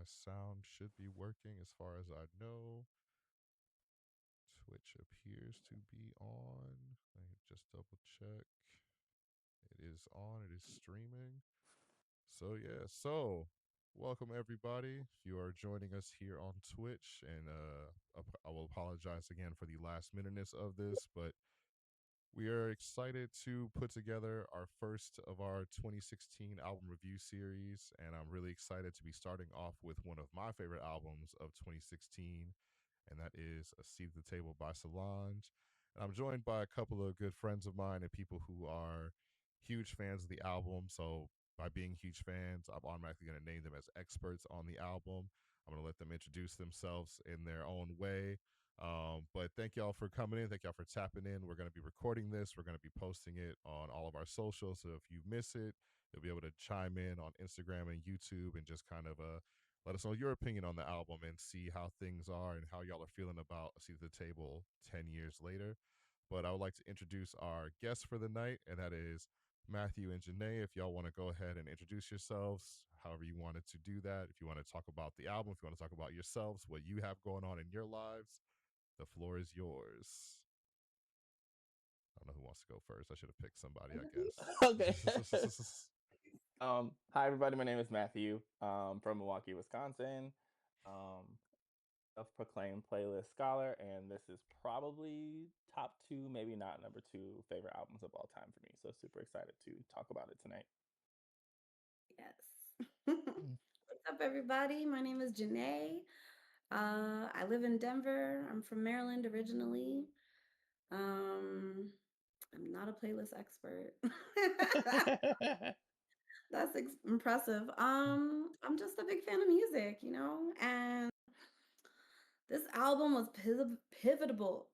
my sound should be working as far as I know. Twitch appears to be on. Let me just double check. It is on, it is streaming. So welcome everybody. If you are joining us here on Twitch, and I will apologize again for the last minuteness of this, but we are excited to put together our first of our 2016 album review series, and I'm really excited to be starting off with one of my favorite albums of 2016, and that is A Seat at the Table by Solange. And I'm joined by a couple of good friends of mine and people who are huge fans of the album. So, by being huge fans, I'm automatically going to name them as experts on the album. I'm going to let them introduce themselves in their own way. But thank y'all for coming in. Thank y'all for tapping in. We're going to be recording this. We're going to be posting it on all of our socials. So if you miss it, you'll be able to chime in on Instagram and YouTube and just kind of let us know your opinion on the album and see how things are and how y'all are feeling about A Seat at the Table 10 years later. But I would like to introduce our guests for the night, and that is Matthew and Jeanaye. If y'all want to go ahead and introduce yourselves, however you wanted to do that. If you want to talk about the album, if you want to talk about yourselves, what you have going on in your lives, the floor is yours. I don't know who wants to go first. I should have picked somebody, I Okay. guess. Hi everybody. My name is Matthew. From Milwaukee, Wisconsin. Um, a proclaimed playlist scholar, and this is probably top two, maybe not number two, favorite albums of all time for me. So super excited to talk about it tonight. Yes. What's up, everybody? My name is Jeanaye. I live in Denver. I'm from Maryland originally. I'm not a playlist expert. That's impressive. I'm just a big fan of music, and this album was pivotal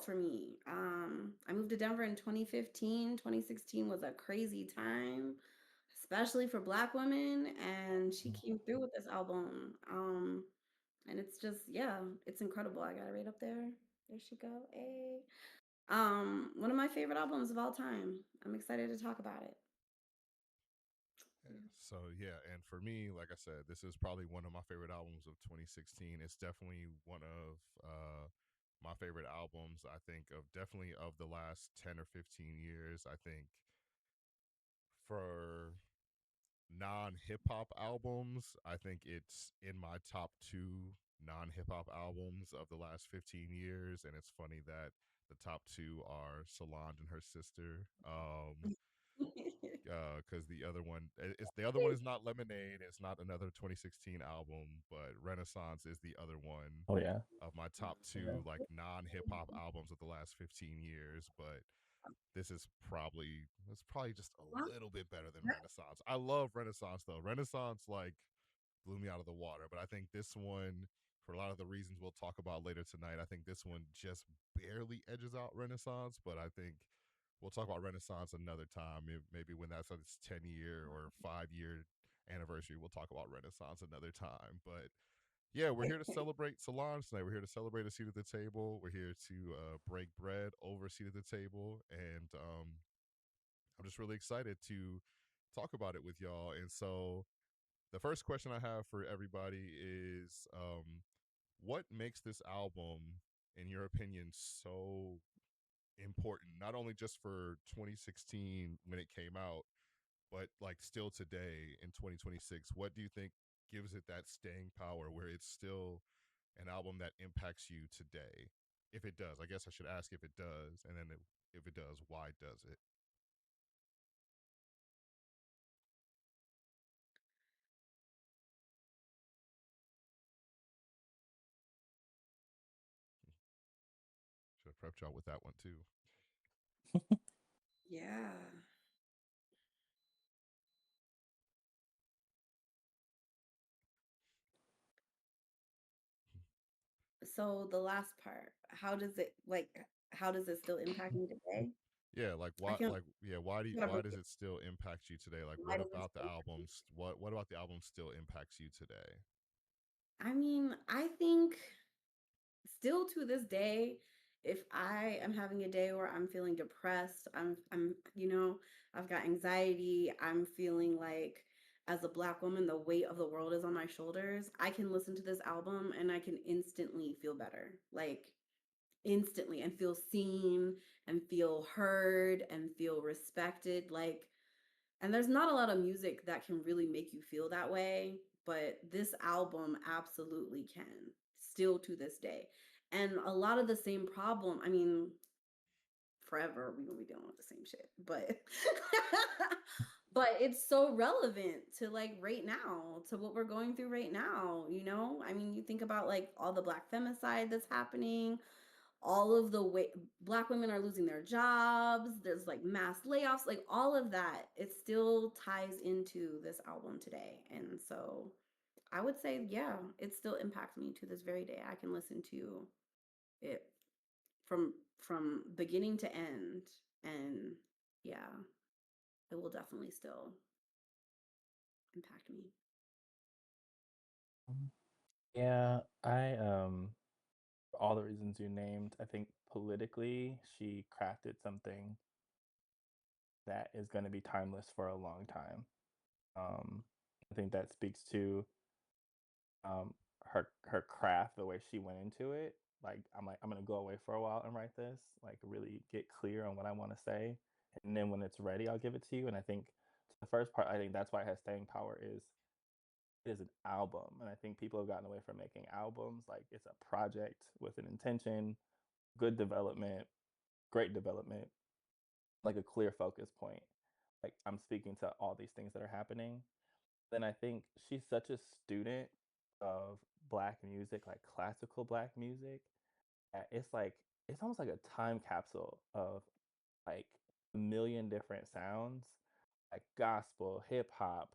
for me. I moved to Denver in 2015. 2016 was a crazy time, especially for Black women, and she came through with this album. And it's just, yeah, it's incredible. I got it right up there. There she go. Hey. One of my favorite albums of all time. I'm excited to talk about it. And for me, like I said, this is probably one of my favorite albums of 2016. It's definitely one of my favorite albums. I think of definitely of the last 10 or 15 years. I think for non hip hop albums, I think it's in my top two non hip hop albums of the last 15 years. And it's funny that the top two are Solange and her sister. Because the other one is not Lemonade. It's not another 2016 album, but Renaissance is the other one Oh yeah. of my top two like non hip hop albums of the last 15 years. But it's probably just a little bit better than Renaissance. I love Renaissance though. Renaissance like blew me out of the water, but I think this one, for a lot of the reasons we'll talk about later tonight, I think this one just barely edges out Renaissance. But I think we'll talk about Renaissance another time. Maybe when that's its 10-year or 5-year anniversary, we'll talk about Renaissance another time. But yeah, we're here to celebrate Solange tonight. We're here to celebrate A Seat at the Table. We're here to break bread over A Seat at the Table. And I'm just really excited to talk about it with y'all. And so the first question I have for everybody is what makes this album, in your opinion, so important, not only just for 2016 when it came out, but like still today in 2026? What do you think gives it that staying power where it's still an album that impacts you today? If it does, I guess I should ask if it does, and then if it does, why does it? Should have prepped y'all with that one too. Yeah. So the last part, how does it still impact me today? Yeah, like I why? can't Like yeah, why does it still impact you today? Like why what does it about the still impact me? albums? What about the album still impacts you today? I mean, I think still to this day, if I am having a day where I'm feeling depressed, I've got anxiety, I'm feeling like as a Black woman, the weight of the world is on my shoulders. I can listen to this album and I can instantly feel better. Like instantly, and feel seen and feel heard and feel respected. Like, and there's not a lot of music that can really make you feel that way, but this album absolutely can, still to this day. And a lot of the same problem, I mean, forever we gonna be dealing with the same shit, but but it's so relevant to like right now, to what we're going through right now, you know? I mean, you think about like all the Black femicide that's happening, all of the way Black women are losing their jobs, there's like mass layoffs, like all of that, it still ties into this album today. And so I would say, yeah, it still impacts me to this very day. I can listen to it from beginning to end, and yeah, it will definitely still impact me. Yeah, I for all the reasons you named, I think politically she crafted something that is going to be timeless for a long time. I think that speaks to her craft, the way she went into it. Like I'm gonna go away for a while and write this, like really get clear on what I want to say, and then when it's ready, I'll give it to you. And I think the first part, I think that's why it has staying power is it is an album, and I think people have gotten away from making albums like it's a project with an intention, good development, great development, like a clear focus point. Like I'm speaking to all these things that are happening. Then I think she's such a student of Black music, like classical Black music, that it's almost like a time capsule of like a million different sounds, like gospel, hip hop.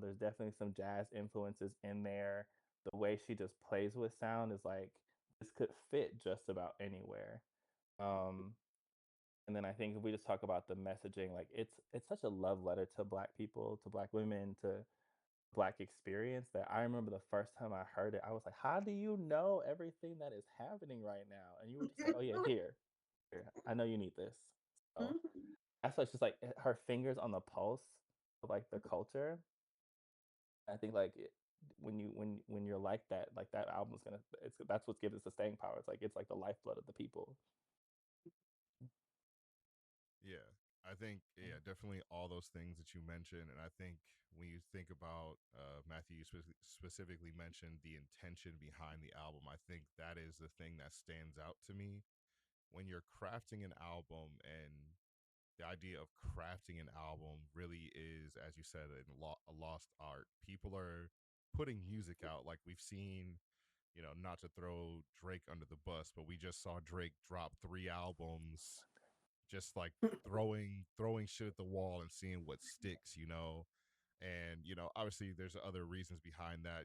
There's definitely some jazz influences in there. The way she just plays with sound is like this could fit just about anywhere. Um, and then I think if we just talk about the messaging, like it's such a love letter to Black people, to Black women, to Black experience that I remember the first time I heard it, I was like, "How do you know everything that is happening right now?" And you were just like, "Oh yeah, here, I know you need this." So Mhm. that's why it's just like her fingers on the pulse of like the culture. I think like when you're like that album's gonna it's that's what gives it the staying power. It's like the lifeblood of the people. Yeah, I think yeah, definitely all those things that you mentioned, and I think when you think about Matthew, you specifically mentioned the intention behind the album. I think that is the thing that stands out to me when you're crafting an album, and the idea of crafting an album really is, as you said, a lost art. People are putting music out like we've seen. You know, not to throw Drake under the bus, but we just saw Drake drop 3 albums just like throwing shit at the wall and seeing what sticks, you know. And obviously there's other reasons behind that,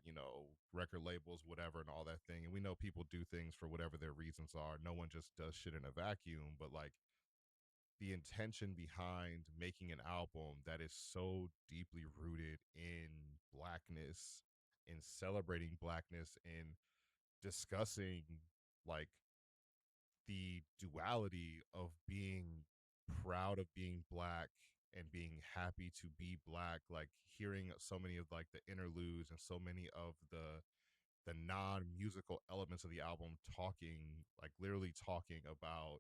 record labels, whatever, and all that thing. And we know people do things for whatever their reasons are. No one just does shit in a vacuum. But like the intention behind making an album that is so deeply rooted in Blackness, in celebrating Blackness, in discussing like the duality of being proud of being Black and being happy to be Black, like hearing so many of like the interludes and so many of the non-musical elements of the album talking, like literally talking about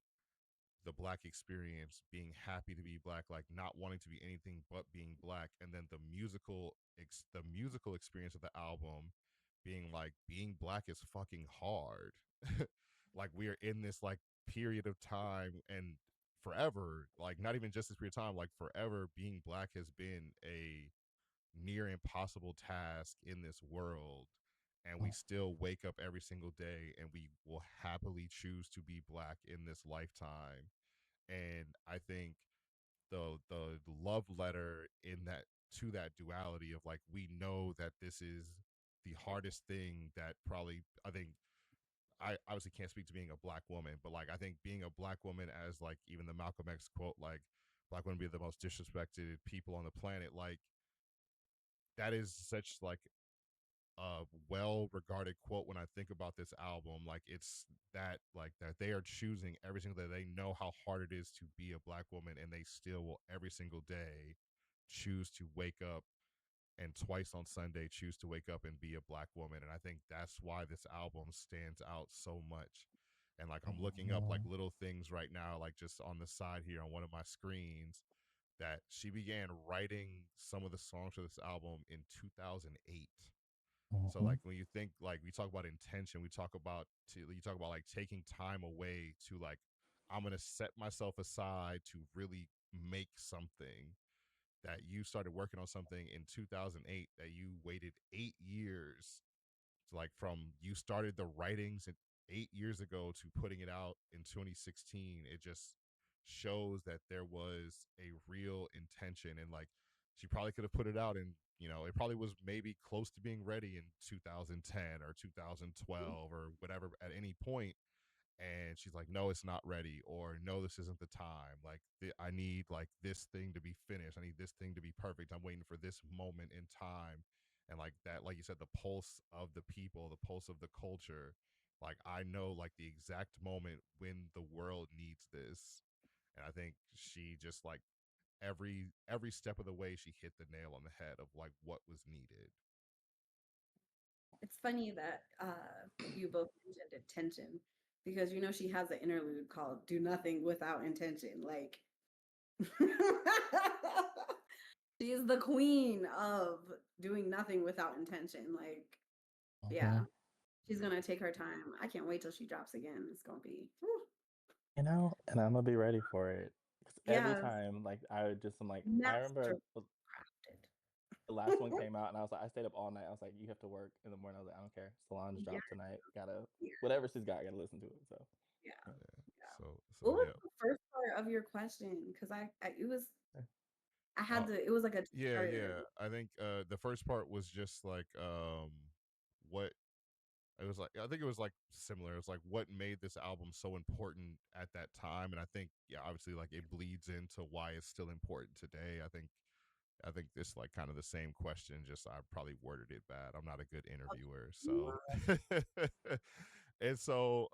the Black experience, being happy to be Black, like not wanting to be anything but being Black. And then the musical experience of the album being like being Black is fucking hard. Like we are in this like period of time, and forever, like not even just this period of time, like forever being Black has been a near impossible task in this world. And we still wake up every single day and we will happily choose to be Black in this lifetime. And I think the love letter in that, to that duality of like, we know that this is the hardest thing that probably, I think, I obviously can't speak to being a Black woman, but like I think being a Black woman, as like even the Malcolm X quote, like Black women be the most disrespected people on the planet, like that is such like a well regarded quote when I think about this album. Like it's that, like that they are choosing every single day. They know how hard it is to be a Black woman, and they still will every single day choose to wake up and twice on Sunday choose to wake up and be a black woman. And I think that's why this album stands out so much. And like I'm looking up like Mhm. little things right now, like just on the side here on one of my screens, that she began writing some of the songs for this album in 2008. So Mhm. like when you think like we talk about intention, you talk about like taking time away to like I'm gonna set myself aside to really make something, that you started working on something in 2008, that you waited 8 years to, like from you started the writings 8 years ago to putting it out in 2016. It just shows that there was a real intention. And like she probably could have put it out and it probably was maybe close to being ready in 2010 or 2012 or whatever at any point, and she's like, no, it's not ready, or no, this isn't the time, like I need like this thing to be finished, I need this thing to be perfect, I'm waiting for this moment in time. And like that, like you said, the pulse of the people, the pulse of the culture, like I know like the exact moment when the world needs this. And I think she just like every step of the way she hit the nail on the head of like what was needed. It's funny that you both mentioned intention because she has an interlude called "Do Nothing Without Intention." Like she is the queen of doing nothing without intention. Like, yeah, Mhm. she's gonna take her time. I can't wait till she drops again. It's gonna be, whew, And I'm gonna be ready for it. 'Cause every yes, time, like, I'm like, I master remember crafted. the last one came out, and I was like, I stayed up all night. I was like, you have to work in the morning. I was like, I don't care. Solange Yeah, dropped tonight. Gotta yeah, whatever she's got, I gotta listen to it. So yeah, yeah. yeah. So What was yeah. the first part of your question? Because it was I uh had to. It was like a Yeah, two-parter. yeah. I think the first part was just like what it was like. I think it was like similar. It was like what made this album so important at that time, and I think yeah, obviously like it bleeds into why it's still important today. I think this like kind of the same question, just I probably worded it bad. I'm not a good interviewer, so and so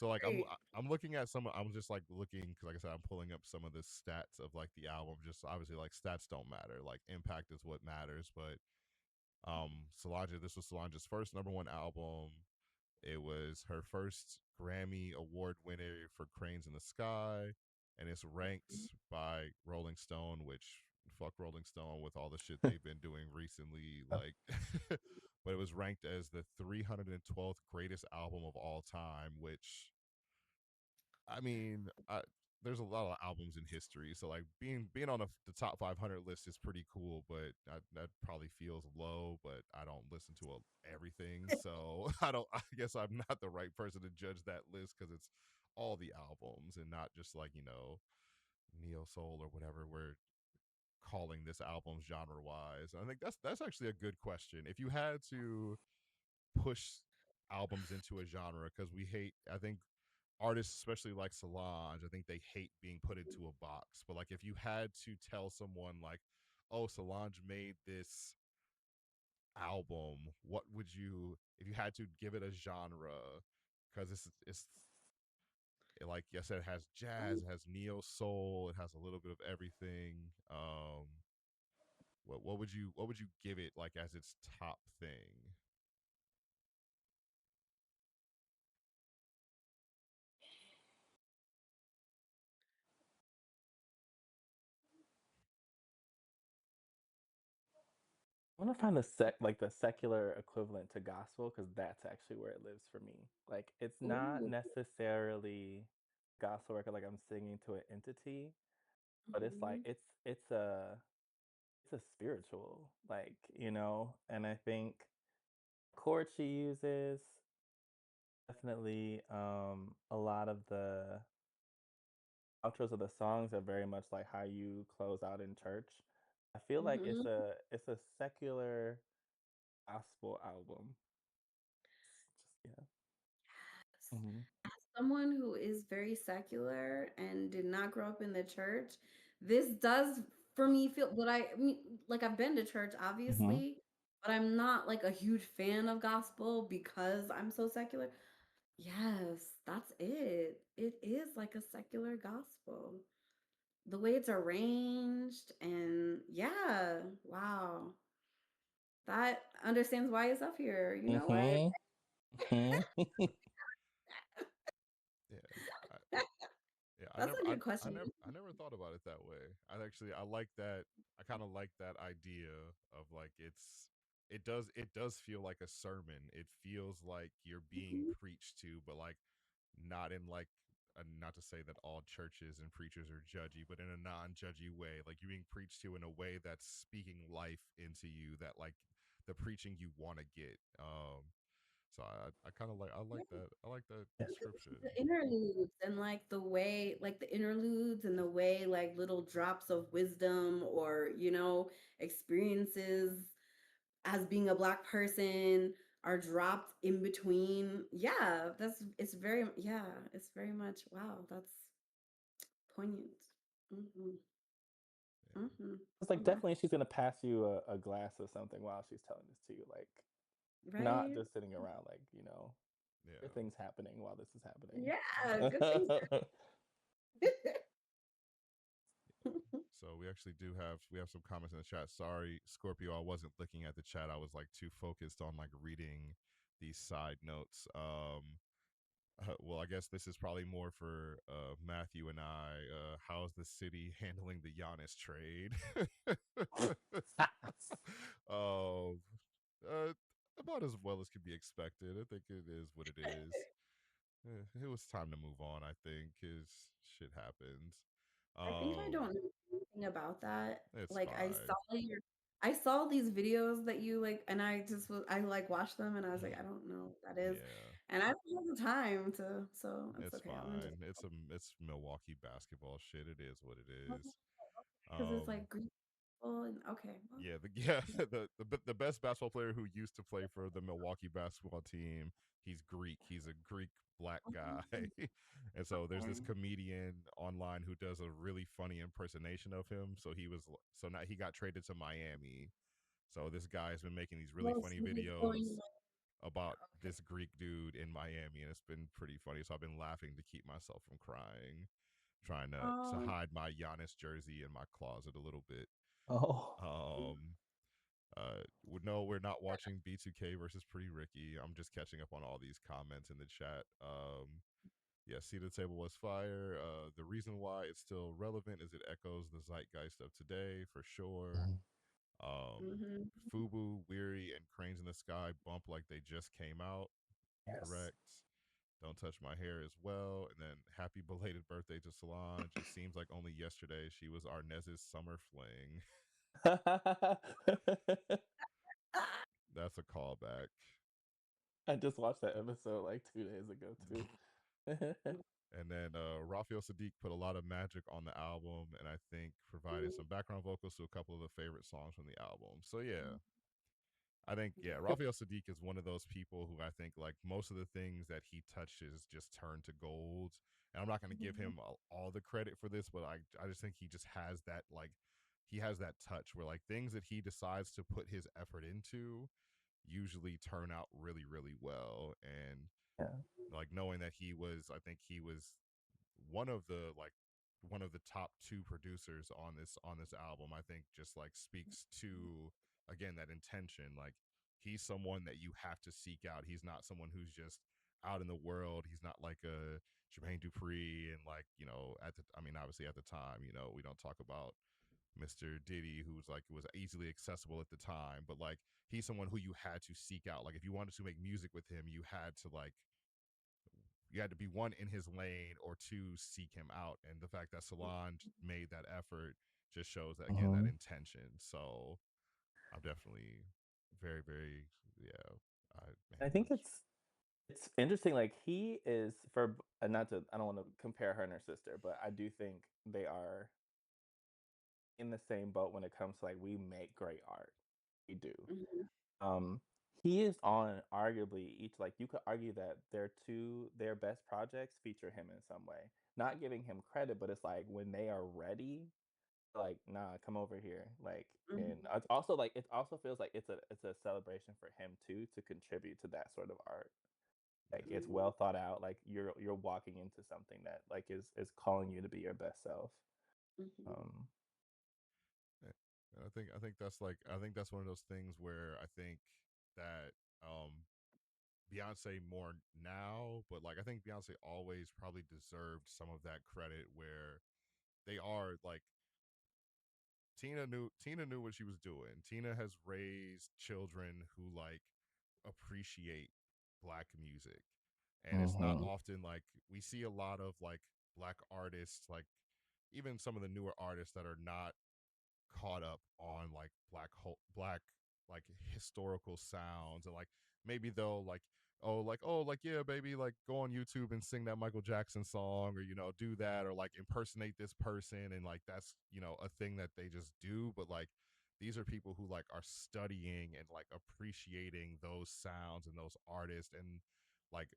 like Great. I'm looking at some. I'm just like looking because like I said, I'm pulling up some of the stats of like the album. Just obviously like stats don't matter. Like impact is what matters. But Solange, this was Solange's first number one album. It was her first Grammy Award winner for Cranes in the Sky, and it's ranked by Rolling Stone, which fuck Rolling Stone with all the shit they've been doing recently. Like, but it was ranked as the 312th greatest album of all time, which I mean, there's a lot of albums in history, so like being on the top 500 list is pretty cool. But that probably feels low. But I don't listen to everything, so I don't. I guess I'm not the right person to judge that list because it's all the albums and not just like neo soul or whatever we're calling this album genre wise. I think that's actually a good question. If you had to push albums into a genre, because we hate, I think artists, especially like Solange, I think they hate being put into a box. But like if you had to tell someone like, oh, Solange made this album, what would you, if you had to give it a genre? Because like I said, it has jazz, it has neo soul, it has a little bit of everything. What would you give it like as its top thing? I want to find the secular equivalent to gospel because that's actually where it lives for me. Like it's not Ooh. necessarily gospel record like I'm singing to an entity, but it's like Mhm. it's a spiritual, and I think chord she uses, definitely a lot of the outros of the songs are very much like how you close out in church. I feel like Mhm. it's a secular gospel album. Just yeah. Yes. Mhm. As someone who is very secular and did not grow up in the church, this does for me feel but I mean, like I've been to church Mhm. obviously, but I'm not like a huge fan of gospel because I'm so secular. Yes, that's it. It is like a secular gospel. the way it's arranged and yeah, wow. That understands why it's up here. You know what? Mhm. Mhm. Yeah. I, yeah, That's a good I question. never I never thought about it that way. I like that. I kind of like that idea of like it does feel like a sermon. It feels like you're being Mhm. preached to, but like not in like not to say that all churches and preachers are judgy, but in a non-judgy way. Like you're being preached to in a way that's speaking life into you, that like the preaching you want to get. So I kind of like I like that The description. interludes and like the way like the interludes and the way like little drops of wisdom or experiences as being a black person are dropped in between. Yeah, it's very much wow, that's poignant. Hmm. Yeah, Hmm. It's like Yeah, definitely she's gonna pass you a glass of something while she's telling this to you, like, not right. just sitting around, like, good yeah. things happening while this is happening. Yeah, good things. So we actually do have we have some comments in the chat. Sorry, Scorpio, I wasn't looking at the chat. I was like too focused on like reading these side notes. Well, I guess this is probably more for Matthew and I. How's the city handling the Giannis trade? um, uh, about as well as could be expected. I think it is what it is. It was time to move on. I think his shit happens. I think I Um, don't know anything about that. it's Like fine. I saw these videos that you like and I like watched them and I was like, I don't know what that is. Yeah, And I don't have the time to, so it's it's okay. I'm gonna just fine. It's Milwaukee basketball shit. It is what it is. because it's Um, like Greek people and okay, well, yeah, yeah, the best basketball player who used to play for the Milwaukee basketball team. He's Greek. He's a Greek black guy, and so there's this okay. comedian online who does a really funny impersonation of him. So now he got traded to Miami. So this guy has been making these really Well, funny so he's going videos about okay. this Greek dude in Miami, and it's been pretty funny. So I've been laughing to keep myself from crying, trying to Um, hide my Giannis jersey in my closet a little bit. Oh. Um, no, we're not watching B2K versus Pretty Ricky. I'm just catching up on all these comments in the chat. Yeah, See the Table was fire. The reason why it's still relevant is it echoes the zeitgeist of today for sure. Mhm. Um, mhm. Fubu, Weary, and Cranes in the Sky bump like they just came out. Yes. Correct. Don't touch my hair as well. And then happy belated birthday to Solange. It seems like only yesterday she was Arnez's summer fling. That's a callback. I just watched that episode, like, 2 days ago too. And then Raphael Sadiq put a lot of magic on the album, and I think provided some background vocals to a couple of the favorite songs from the album. So yeah, I think yeah, Yeah. Raphael Sadiq is one of those people who I think like most of the things that he touches just turn to gold. And I'm not going to give Mhm. him all the credit for this, but I just think he just has that like he has that touch where like things that he decides to put his effort into usually turn out really really well. And Yeah. like knowing that I think he was one of the like one of the top two producers on this album, I think just like speaks to again that intention. Like he's someone that you have to seek out. He's not someone who's just out in the world. He's not like a Jermaine Dupri and like, I mean, obviously at the time, we don't talk about Mr. Diddy, who's like was easily accessible at the time, but like he's someone who you had to seek out. Like if you wanted to make music with him, you had to be one in his lane or two seek him out. And the fact that Solange made that effort just shows that again that Mhm. intention. So I'm definitely very very yeah. Man, I he think was it's interesting, like, he is not to I don't wanna compare her and her sister, but I do think they are in the same boat when it comes to, like, we make great art. We do. Mhm. Um, he is on arguably each like, you could argue that their best projects feature him in some way. Not giving him credit, but it's like when they are ready, like, "Nah, come over here." Like, and Mhm. it's also like it also feels like it's a celebration for him too to contribute to that sort of art. Like, yeah. it's Mhm. well thought out, like, you're walking into something that, like, is calling you to be your best self. Mhm. Um, Eh, I think that's one of those things where I think that Beyonce more now, but like I think Beyonce always probably deserved some of that credit where they are like Tina knew what she was doing. Tina has raised children who like appreciate black music. And it's not mhm. often like we see a lot of like black artists, like even some of the newer artists that are not caught up on like black like historical sounds, and like maybe they'll like yeah baby, like go on YouTube and sing that Michael Jackson song, or do that, or like impersonate this person, and like that's a thing that they just do. But like these are people who like are studying and like appreciating those sounds and those artists, and like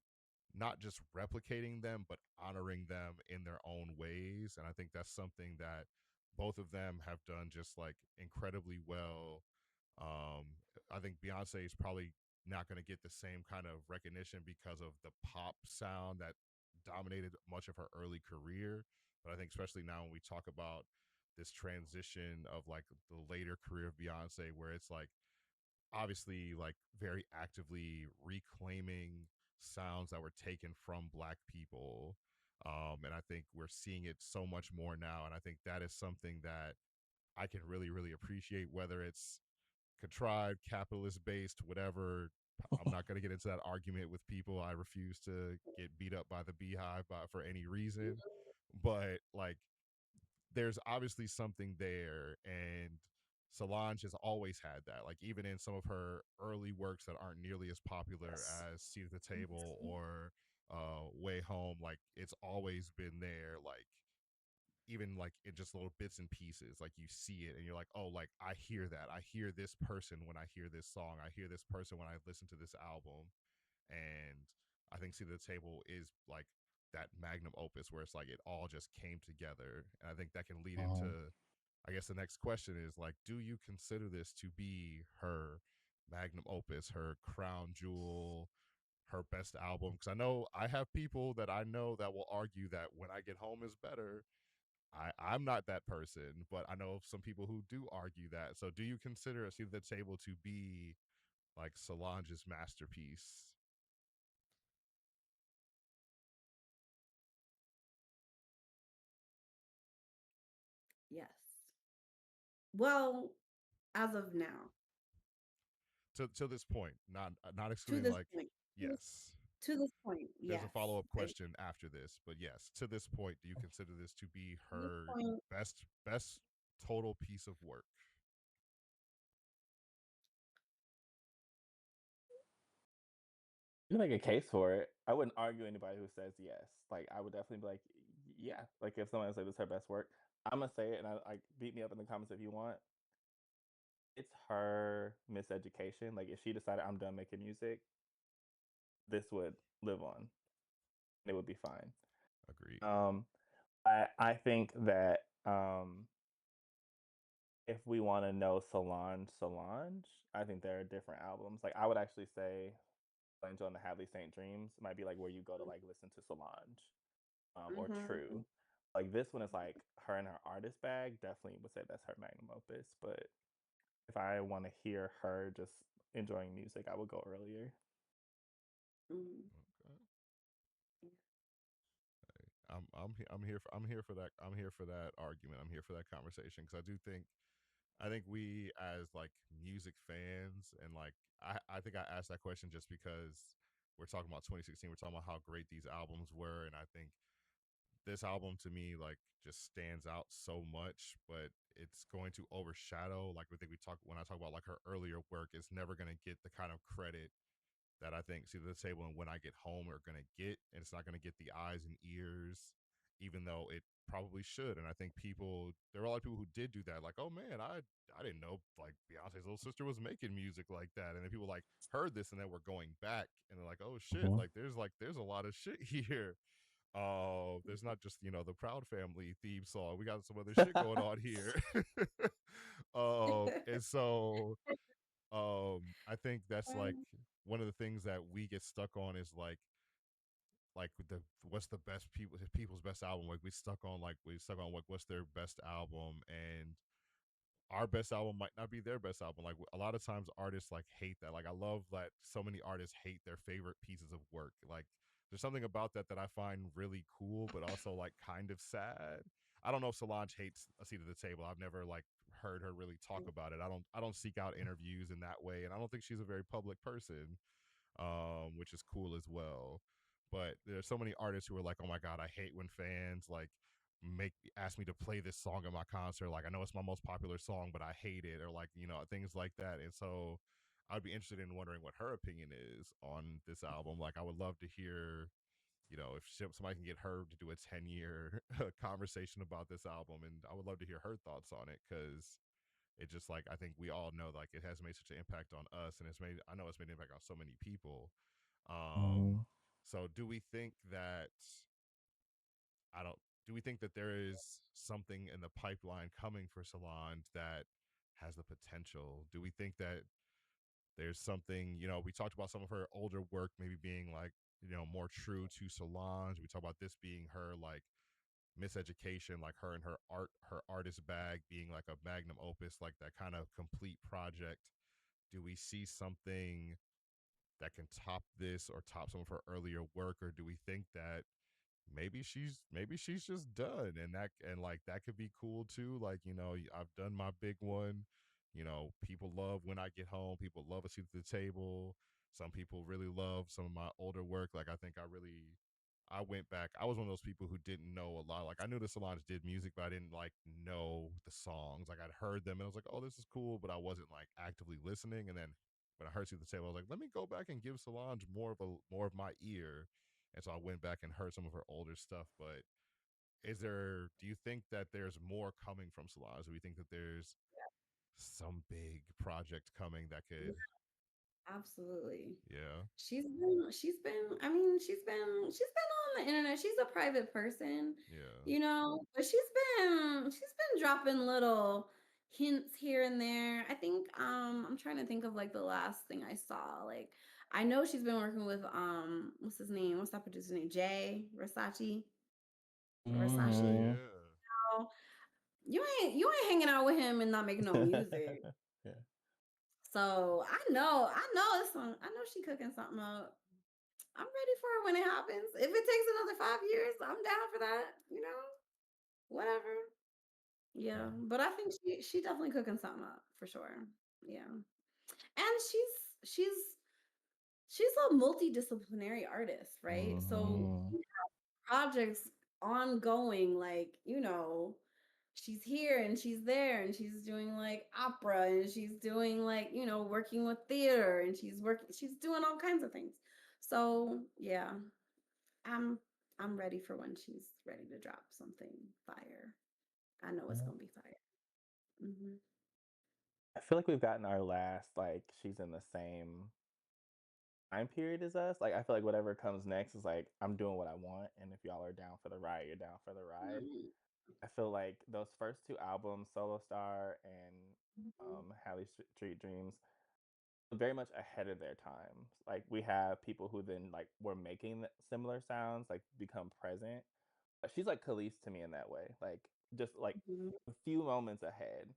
not just replicating them but honoring them in their own ways. And I think that's something that both of them have done just like incredibly well. um I think Beyonce is probably not going to get the same kind of recognition because of the pop sound that dominated much of her early career. But I think especially now when we talk about this transition of like the later career of Beyonce, where it's like obviously like very actively reclaiming sounds that were taken from black people. And I think we're seeing it so much more now, and I think that is something that I can really really appreciate, whether it's contrived, capitalist based, whatever. I'm not going to get into that argument with people. I refuse to get beat up by the beehive for any reason. But like there's obviously something there, and Solange has always had that. Like even in some of her early works that aren't nearly as popular Yes. as Seat at the Table or Way Home, like it's always been there. Like even like in just little bits and pieces, like you see it and you're like, oh, like I hear that. I hear this person when I hear this song. I hear this person when I listen to this album. And I think Seat at the Table is like that magnum opus where it's like it all just came together. And I think that can lead Mhm. into, I guess the next question is like, do you consider this to be her magnum opus, her crown jewel, her best album? Because I know I have people that I know that will argue that When I Get Home is better. I'm not that person, but I know some people who do argue that. So do you consider A Seat at the Table to be like Solange's masterpiece? Yes. Well, as of now, To this point, not to excluding this like point, to this, yes. to this point, There's a yes. follow-up I, question after this, but yes, to this point, do you consider this to be to this her point, best total piece of work? You can make a case for it. I wouldn't argue anybody who says yes. Like I would definitely be like, yeah. Like if someone says it's her best work, I'm gonna say it, and I beat me up in the comments if you want. It's her miseducation. Like if she decided I'm done making music, this would live on. And it would be fine. Agreed. Um, I think that if we want to know Solange, I think there are different albums. Like I would actually say Angel and the Hadley St. Dreams might be like where you go to like listen to Solange, or mm-hmm. True. Like this one is like her and her artist bag. Definitely would say that's her magnum opus. But if I want to hear her just enjoying music, I would go earlier. Mm-hmm. Okay. I'm here for that. I'm here for that argument. I'm here for that conversation because I think we as like music fans, and like I think I asked that question just because we're talking about 2016. We're talking about how great these albums were, and I think this album to me like just stands out so much, but it's going to overshadow, like we think we talk when I talk about like her earlier work, it's never going to get the kind of credit that I think See the Table and When I Get Home are going to get, and it's not going to get the eyes and ears, even though it probably should. And I think there are a lot of people who did do that, like, oh man, I didn't know like Beyonce's little sister was making music like that, and then people like heard this and then we're going back and they're like, oh shit, Mm-hmm. like there's a lot of shit here. There's not just the Proud Family theme song. We got some other shit going on here. And so I think that's like one of the things that we get stuck on is like like what's the best people's best album. Like we stuck on like what's their best album, and our best album might not be their best album. Like a lot of times artists like hate that. Like I love that so many artists hate their favorite pieces of work. Like there's something about that I find really cool, but also like kind of sad. I don't know if Solange hates A Seat at the Table. I've never like heard her really talk about it. I don't seek out interviews in that way, and I don't think she's a very public person, which is cool as well. But there's so many artists who are like, oh my god, I hate when fans like ask me to play this song at my concert. Like I know it's my most popular song, but I hate it, or like things like that. And so I'd be interested in wondering what her opinion is on this album. Like I would love to hear, if somebody can get her to do a 10-year conversation about this album, and I would love to hear her thoughts on it, because it just like I think we all know like it has made such an impact on us, and I know it's made an impact on so many people. Mm. So do we think that I don't do we think that there is something in the pipeline coming for Solange that has the potential? Do we think that there's something, we talked about some of her older work maybe being like, more true to Solange. We talk about this being her like miseducation, like her and her artist bag being like a magnum opus, like that kind of complete project. Do we see something that can top this or top some of her earlier work, or do we think that maybe she's just done, and like that could be cool too? Like, I've done my big one. People love When I Get Home. People love A Seat at the Table. Some people really love some of my older work. Like I went back. I was one of those people who didn't know a lot. Like I knew that Solange did music, but I didn't like know the songs. Like I'd heard them and I was like, oh, this is cool, but I wasn't like actively listening. And then when I heard Seat at the Table, I was like, let me go back and give Solange more of my ear. And so I went back and heard some of her older stuff. But do you think that there's more coming from Solange? Do we think that there's some big project coming that could, Absolutely. yeah, I mean, she's been on the internet. She's a private person, yeah, but she's been dropping little hints here and there. I think I'm trying to think of like the last thing I saw. Like I know she's been working with what's his name? What's that producer's name? Jay Versace. Versace. Mm. yeah, Oh, you ain't hanging out with him and not making no music. Yeah. So I know this one. I know she cooking something up. I'm ready for it when it happens. If it takes another 5 years, I'm down for that. Whatever. Yeah, yeah, but I think she definitely cooking something up for sure. Yeah, and she's a multidisciplinary artist, right? So Mhm. projects ongoing, like she's here and she's there and she's doing like opera and she's doing like working with theater and she's doing all kinds of things. So yeah, I'm I'm ready for when she's ready to drop something fire. I know it's gonna be fire. Hmm. I feel like we've gotten our last, like, she's in the same time period as us. Like, I feel like whatever comes next is like, I'm doing what I want, and if y'all are down for the ride, you're down for the ride. I feel like those first two albums, Solo Star and Halle Street Dreams, very much ahead of their time. Like, we have people who then like were making similar sounds, like become present. She's like Khalees to me in that way, like just like Hmm. a few moments ahead.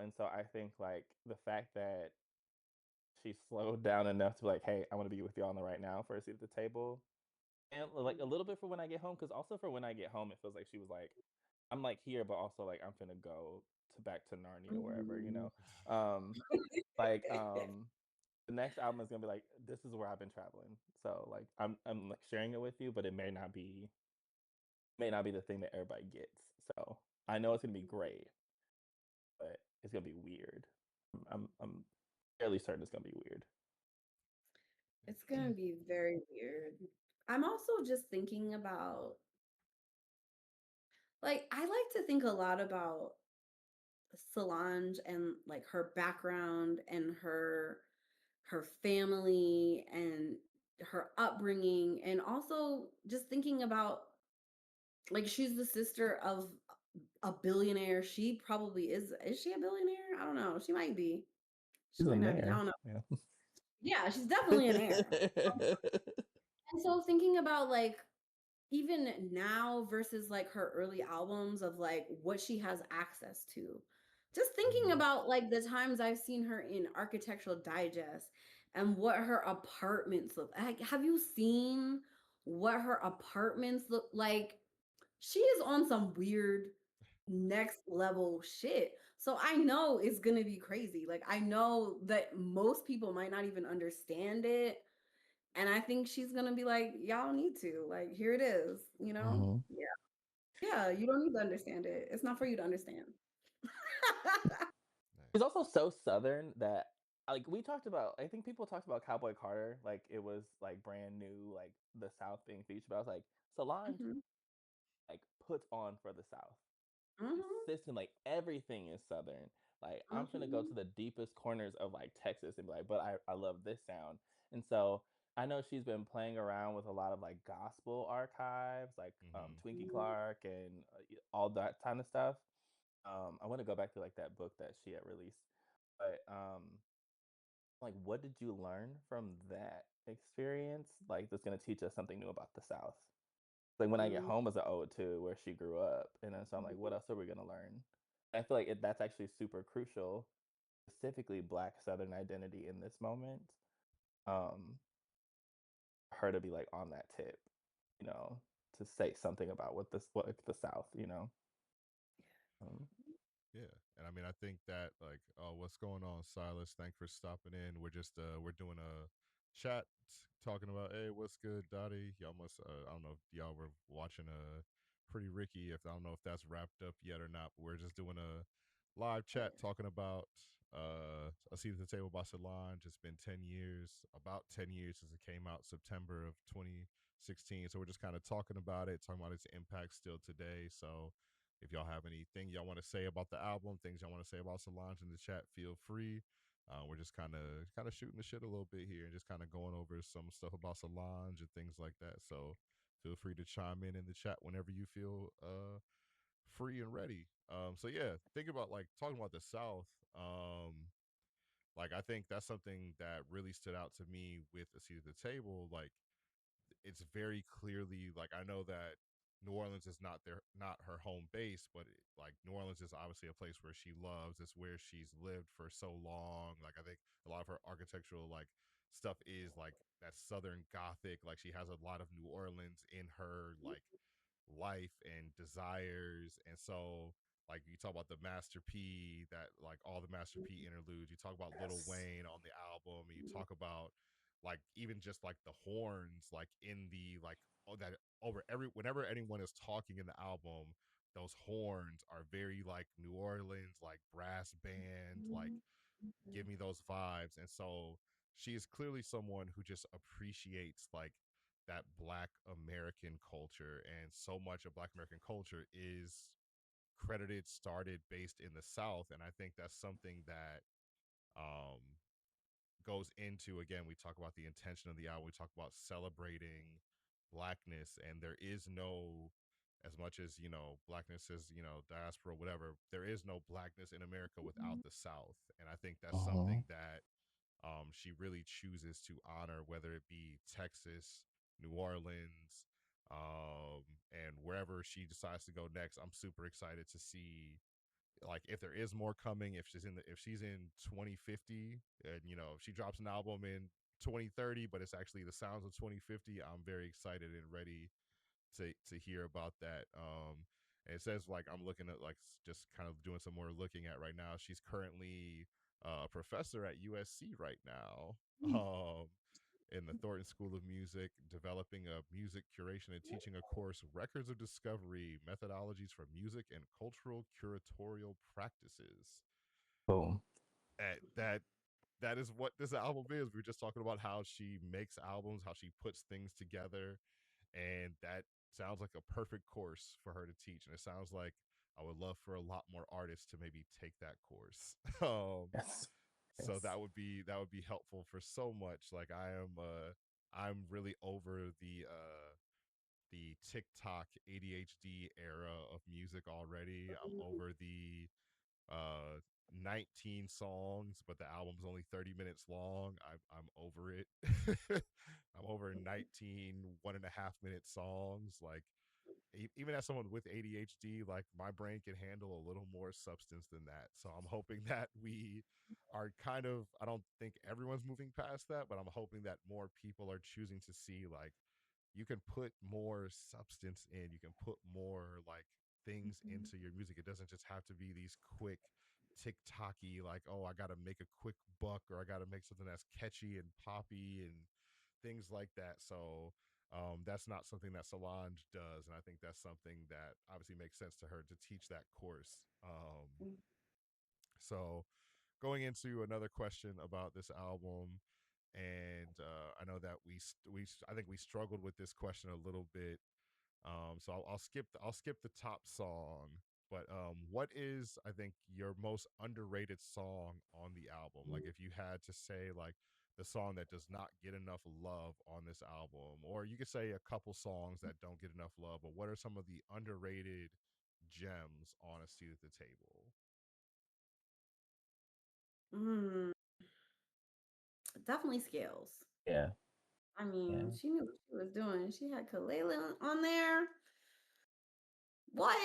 And so I think like the fact that she slowed down enough to be like, hey, I want to be with y'all on the right now for a seat at the table. And like a little bit for When I Get Home, because also for When I Get Home, it feels like she was like, I'm like here, but also like I'm finna go to back to Narnia or wherever, you Hmm. know. Um, like the next album is gonna be like, this is where I've been traveling. So like I'm like sharing it with you, but it may not be the thing that everybody gets. So I know it's gonna be great, but it's gonna be weird. I'm fairly certain it's gonna be weird. It's gonna be very weird. I'm also just thinking about, like, I like to think a lot about Solange and like her background and her family and her upbringing, and also just thinking about, like, she's the sister of a billionaire. She probably is she a billionaire? I don't know. She might be. She She's might in not be. I there. don't know. Yeah. Yeah, she's definitely an heir. And so thinking about like even now versus like her early albums of like what she has access to. Just thinking Mhm. about like the times I've seen her in Architectural Digest and what her apartments look like. Have you seen what her apartments look like? She is on some weird next level shit. So I know it's going to be crazy. Like I know that most people might not even understand it, and I think she's gonna be like, y'all need to. Like, here it is, you know? Hmm. Yeah. Yeah, you don't need to understand it. It's not for you to understand. He's Nice. also so southern that like we talked about. I think people talked about Cowboy Carter like it was like brand new, like the South being featured. But I was like, Solange Mhm, like puts on for the South. mhm, Consistent, like everything is southern. Like I'm trying to go to mhm, the deepest corners of like Texas and be like, but I love this sound. And so I know she's been playing around with a lot of like gospel archives, like Mhm. Twinkie mhm. Clark and all that kind of stuff. I want to go back to like that book that she had released. But like what did you learn from that experience? Like that's gonna teach us something new about the South. Like when I get Mm, home as an ode to where she grew up, and then so I'm like, what mhm. else are we gonna learn? I feel like that's actually super crucial, specifically Black Southern identity in this moment. Um, her to be like on that tip, you know, to say something about what the South, you know. Um, Yeah, and I mean, I think that like, what's going on, Silas? Thanks for stopping in. We're just we're doing a chat talking about, hey, what's good, Dottie? Y'all must, I don't know if y'all were watching Pretty Ricky. If I don't know if that's wrapped up yet or not, but we're just doing a live Oh, chat talking about A Seat at the Table by Solange. It's been 10 years, about 10 years since it came out, September of 2016. So we're just kind of talking about it, talking about its impact still today. So if y'all have anything y'all want to say about the album, things y'all want to say about Solange in the chat, feel free. We're just kind of shooting the shit a little bit here and just kind of going over some stuff about Solange and things like that. So feel free to chime in the chat whenever you feel free and ready. So yeah, think about like talking about the South. Like I think that's something that really stood out to me with A Seat at the Table. Like it's very clearly like I know that New Orleans is not her home base, but like New Orleans is obviously a place where she loves. It's where she's lived for so long. Like I think a lot of her architectural like stuff is like that Southern Gothic. Like she has a lot of New Orleans in her like life and desires. And so like you talk about the Master P, that like all the Master P interludes, you talk about Little yes. Wayne on the album, and you talk about like even just like the horns like in the like oh that over every whenever anyone is talking in the album, those horns are very like New Orleans, like brass band, like Mhm, give mhm, me those vibes. And so she is clearly someone who just appreciates like that Black American culture. And so much of Black American culture is credited, started, based in the South. And I think that's something that um goes into, again, we talk about the intention of the album, we talk about celebrating blackness, and there is no, as much as blackness is diaspora, whatever, there is no blackness in America without mhm, the South. And I think that's uh-huh. something that she really chooses to honor, whether it be Texas, New Orleans, and wherever she decides to go next. I'm super excited to see like if there is more coming, if she's in 2050, and if she drops an album in 2030 but it's actually the sounds of 2050, I'm very excited and ready to hear about that. And it says like I'm looking at like just kind of doing some more looking at right now. She's currently a professor at USC right now. um in the Thornton School of Music, developing a music curation and teaching a course, Records of Discovery, Methodologies for Music and Cultural Curatorial Practices. Boom. That is what this album is. We were just talking about how she makes albums, how she puts things together, and that sounds like a perfect course for her to teach. And it sounds like I would love for a lot more artists to maybe take that course. Yes. So Yes. that would be helpful for so much. Like I'm really over the TikTok ADHD era of music already. I'm over the 19 songs, but the album's only 30 minutes long, I'm over it. I'm over 19 1.5 minute songs. Like, even as someone with ADHD, like my brain can handle a little more substance than that. So I'm hoping that we are kind of, I don't think everyone's moving past that, but I'm hoping that more people are choosing to see like you can put more substance in, you can put more like things Mhm. into your music. It doesn't just have to be these quick TikToky, like, oh, I got to make a quick buck, or I got to make something that's catchy and poppy and things like that. So that's not something that Solange does, and I think that's something that obviously makes sense to her to teach that course. So going into another question about this album, and I know that I think we struggled with this question a little bit. So I'll skip the top song. But what is, I think, your most underrated song on the album? Like, if you had to say like the song that does not get enough love on this album, or you could say a couple songs that don't get enough love, but what are some of the underrated gems on A Seat at the Table? Mm, definitely Scales. Yeah, I mean, yeah. she knew what she was doing. She had Kalela on there. What?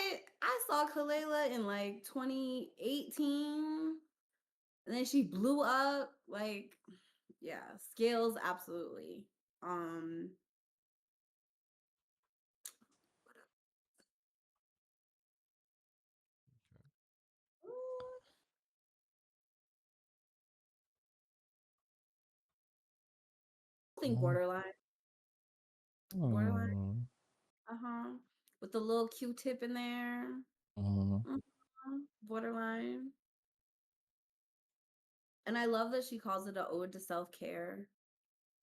I saw Kalela in like 2018, and then she blew up. Like, yeah, Scales, absolutely. Um, I think Mhm. Borderline. Borderline. Mm, Uh-huh. With the little Q-tip in there. mhm, Borderline. And I love that she calls it an ode to self-care.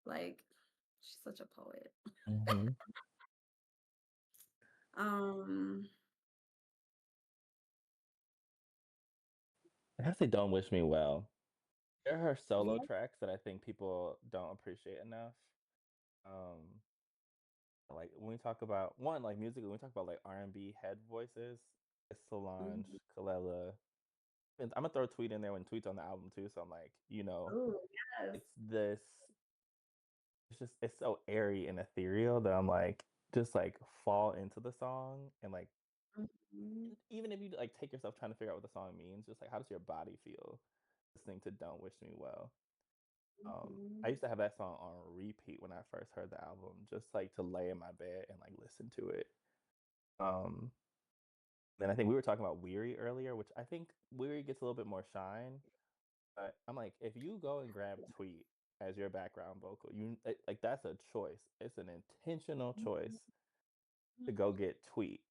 Like, she's such a poet. mhm. Um, I have to say, "Don't Wish Me Well." There are her solo yeah. tracks that I think people don't appreciate enough. Um, like when we talk about one, like musically, when we talk about like R&B head voices, it's Solange, Mhm. Kalela. And I'm gonna throw a tweet in there when tweets on the album too. So I'm like, Oh, yes. it's this. It's just it's so airy and ethereal that I'm like, just like fall into the song and like Mhm. even if you like take yourself trying to figure out what the song means, just like how does your body feel listening to "Don't Wish Me Well." I Mhm. used to have that song on repeat when I first heard the album, just like to lay in my bed and like listen to it. Um, then I think we were talking about "Weary" earlier, which I think "Weary" gets a little bit more shine. But I'm like, if you go and grab "Tweet" as your background vocal, like that's a choice. It's an intentional choice to go get "Tweet,"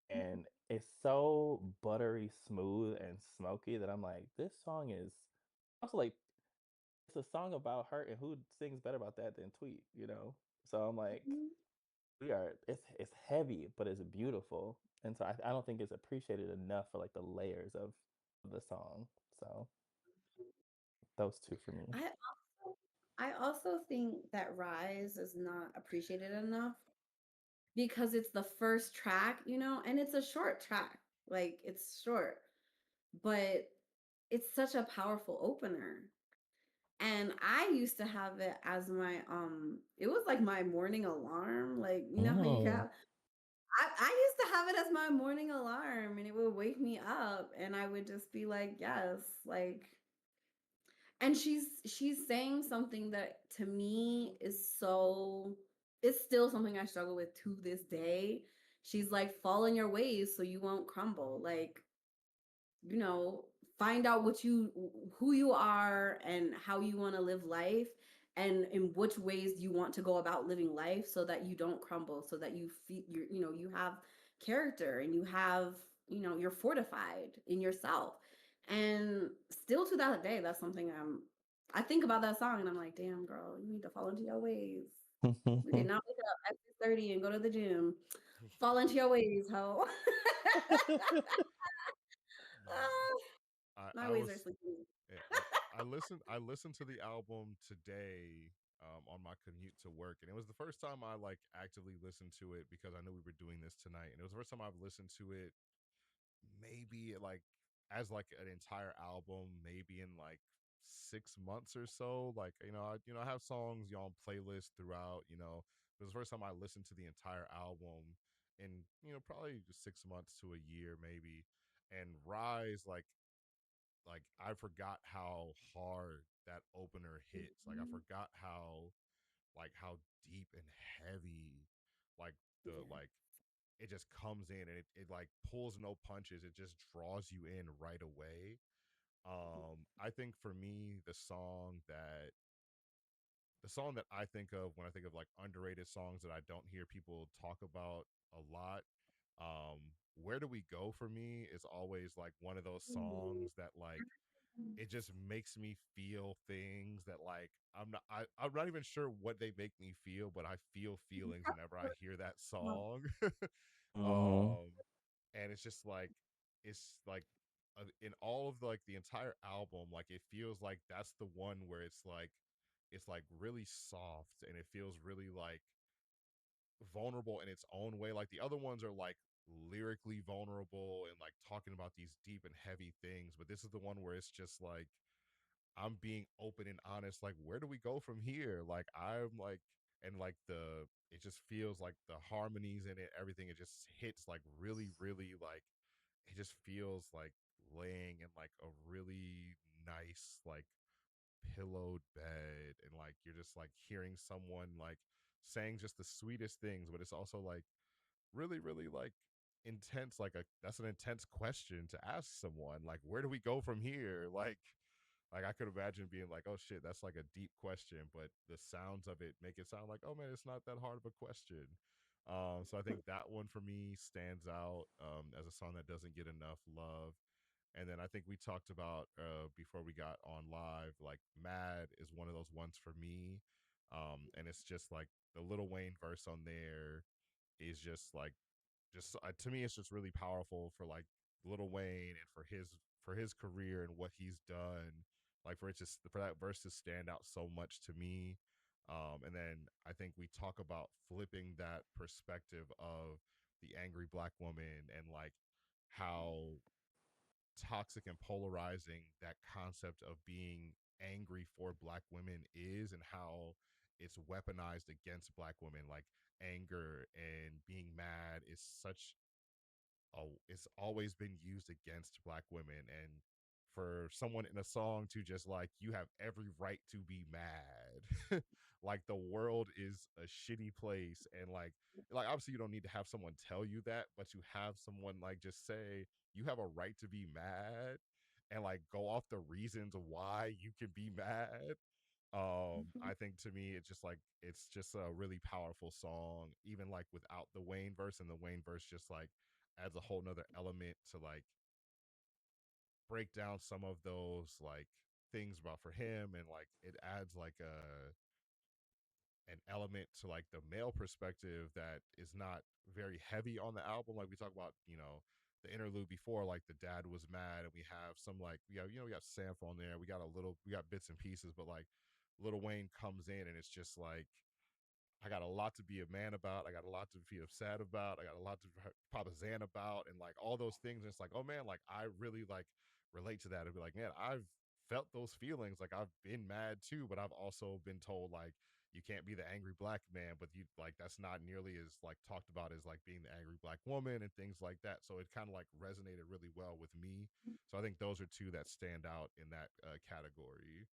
and it's so buttery smooth and smoky that I'm like, this song is also like it's a song about her, and who sings better about that than Tweet? So I'm like, Mhm. it's heavy, but it's beautiful, and so I don't think it's appreciated enough for like the layers of the song. So those two for me. I also I also think that Rise is not appreciated enough because it's the first track, and it's a short track. Like it's short, but it's such a powerful opener. And I used to have it as my it was like my morning alarm. Like, how you Oh. have I used to have it as my morning alarm and it would wake me up and I would just be like, yes, like and she's saying something that to me is so it's still something I struggle with to this day. She's like, fall in your ways so you won't crumble. Like, you know, find out who you are and how you want to live life and in which ways you want to go about living life so that you don't crumble, so that you feel you have character and you have, you're fortified in yourself. And still to that day, that's something I think about that song and I'm like, damn girl, you need to fall into your ways. We did not wake up at 6:30 and go to the gym. Fall into your ways, ho. No, My I ways are was sleeping. yeah, I listened to the album today on my commute to work, and it was the first time I like actively listened to it because I knew we were doing this tonight, and it was the first time I've listened to it maybe like as like an entire album, maybe in like 6 months or so. Like, I have songs, on playlists throughout. It was the first time I listened to the entire album in, probably just 6 months to a year, maybe. And Rise, like I forgot how hard that opener hits. Like I Mhm. forgot how deep and heavy, like the Yeah. like it just comes in, and it like pulls no punches. It just draws you in right away. I think for me, the song that I think of when I think of like underrated songs that I don't hear people talk about a lot, Where Do We Go for me is always like one of those songs that like it just makes me feel things that like I'm not even sure what they make me feel, but I feel feelings whenever I hear that song. Mm-hmm. um and it's like in all of like the entire album, like it feels like that's the one where it's like really soft, and it feels really like vulnerable in its own way. Like the other ones are like lyrically vulnerable and like talking about these deep and heavy things, but this is the one where it's just like I'm being open and honest. Like, where do we go from here? Like, I'm like, and like it just feels like the harmonies in it, everything, it just hits like really, really like, it just feels like laying in like a really nice, like pillowed bed. And like, you're just like hearing someone like saying just the sweetest things, but it's also like really, really like intense. That's an intense question to ask someone. Like, where do we go from here? Like I could imagine being like, "Oh shit, that's like a deep question," but the sounds of it make it sound like, "Oh man, it's not that hard of a question." So I think that one for me stands out as a song that doesn't get enough love. And then I think we talked about before we got on live, like "Mad" is one of those ones for me, and it's just like the Lil Wayne verse on there is just to me it's just really powerful for like Lil Wayne and for his career and what he's done, like for that verse to stand out so much to me. And then I think we talk about flipping that perspective of the angry black woman and like how toxic and polarizing that concept of being angry for black women is, and how it's weaponized against black women. Like anger and being mad is such it's always been used against black women. And for someone in a song to just like, you have every right to be mad. Like the world is a shitty place, and like obviously you don't need to have someone tell you that, but to have someone like just say you have a right to be mad and like go off the reasons why you can be mad. I think to me it's just a really powerful song, even like without the Wayne verse. And the Wayne verse just like adds a whole nother element to like break down some of those like things about for him. And like it adds like an element to like the male perspective that is not very heavy on the album. Like we talk about, the interlude before, like the dad was mad, and we have some like we got Samph on there, we got bits and pieces, but like Little Wayne comes in and it's just like, I got a lot to be a man about. I got a lot to feel sad about. I got a lot to Papa Zan about, and like all those things. And it's like, oh man, like I really like relate to that and be like, man, I've felt those feelings. Like I've been mad too, but I've also been told like you can't be the angry black man, but you like that's not nearly as like talked about as like being the angry black woman and things like that. So it kind of like resonated really well with me. So I think those are two that stand out in that category.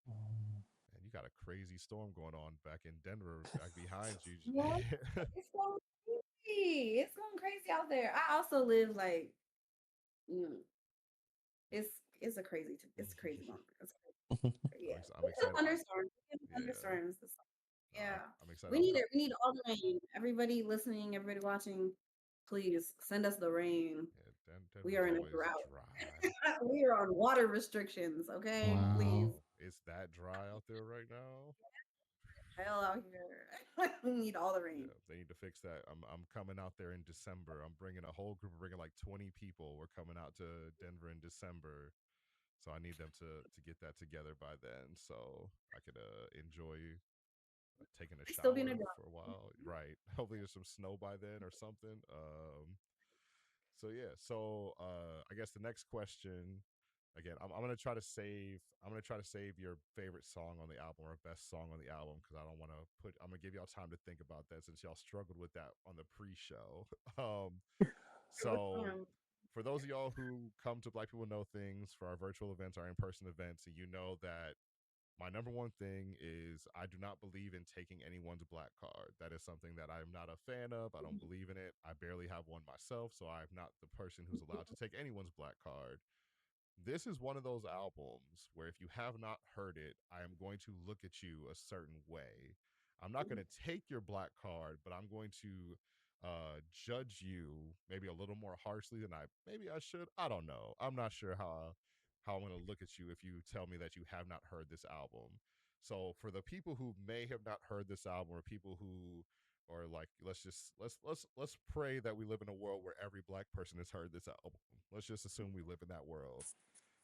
And you got a crazy storm going on back in Denver, back behind you, What? Jeanaye. It's going crazy. It's going crazy out there. I also live like, mm, it's a crazy it's crazy going. It's crazy. Yeah. I'm We get excited. thunderstorms. We get Yeah, thunderstorms this summer. I'm, Yeah. I'm excited. We need it. We need all the rain. Everybody listening, everybody watching, please send us the rain. Yeah, We Denver's are in a always drought. dry. We are on water restrictions, okay? Please. Wow. Wow, it's that dry out there right now. Hell out here. We need all the Yeah, rain. they need to fix that. I'm coming out there in December. I'm bringing a whole group. We're bringing like 20 people. We're coming out to Denver in December, so I need them to get that together by then, so I could enjoy taking a I still be in a shower drought. for a while. Right. Hopefully there's some snow by then or something. So yeah, so I guess the next question, again, I'm gonna try to save. I'm gonna try to save your favorite song on the album or best song on the album because I don't want to put. I'm gonna give y'all time to think about that since y'all struggled with that on the pre-show. um, Which so one? for those of y'all who come to Black People Know Things for our virtual events, our in-person events, and you know that my number one thing is I do not believe in taking anyone's black card. That is something that I'm not a fan of. I don't believe in it. I barely have one myself, so I'm not the person who's allowed to take anyone's black card. This is one of those albums where if you have not heard it, I am going to look at you a certain way. I'm not going to take your black card, but I'm going to judge you maybe a little more harshly than I should. I don't know. I'm not sure how I'm going to look at you if you tell me that you have not heard this album. So for the people who may have not heard this album or people who or like let's pray that we live in a world where every black person has heard this album. Let's just assume we live in that world.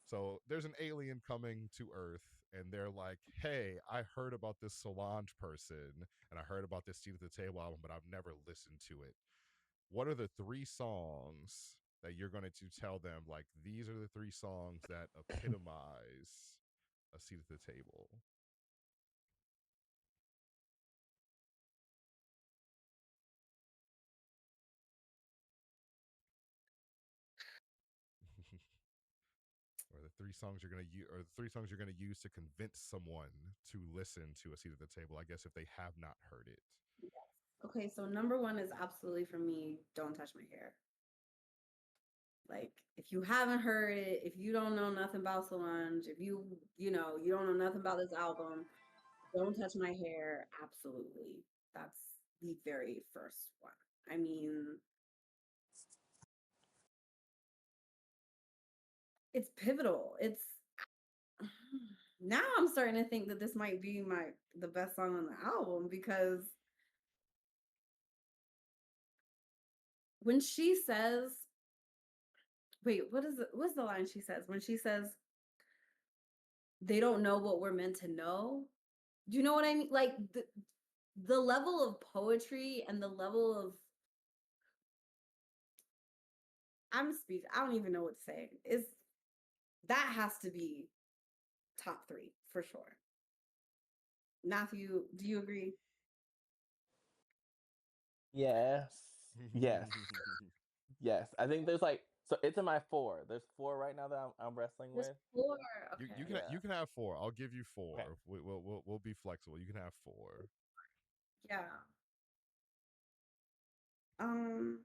So there's an alien coming to Earth, and they're like, "Hey, I heard about this Solange person, and I heard about this Seat at the Table album, but I've never listened to it. What are the three songs that you're going to tell them? Like, these are the three songs that epitomize a seat at the table." Or the three songs you're gonna use, or the three songs you're gonna use to convince someone to listen to a seat at the table. I guess if they have not heard it. Okay, so number one is absolutely for me, Don't Touch My Hair. Like, if you haven't heard it, if you don't know nothing about Solange, if you know, you don't know nothing about this album, Don't Touch My Hair, absolutely. That's the very first one. I mean, it's pivotal. It's now I'm starting to think that this might be the best song on the album because when she says, wait, what's the line she says? When she says they don't know what we're meant to know. Do you know what I mean? Like the level of poetry and the level of I'm speaking. I don't even know what to say. Is that has to be top three for sure. Matthew, do you agree? Yes. Yes. Yes. I think there's like so it's in my four. There's four right now that I'm wrestling There's with. four. you Okay. you can Yeah. you can have four. I'll give you Okay. four. We'll be flexible. You can have four. Yeah. Um,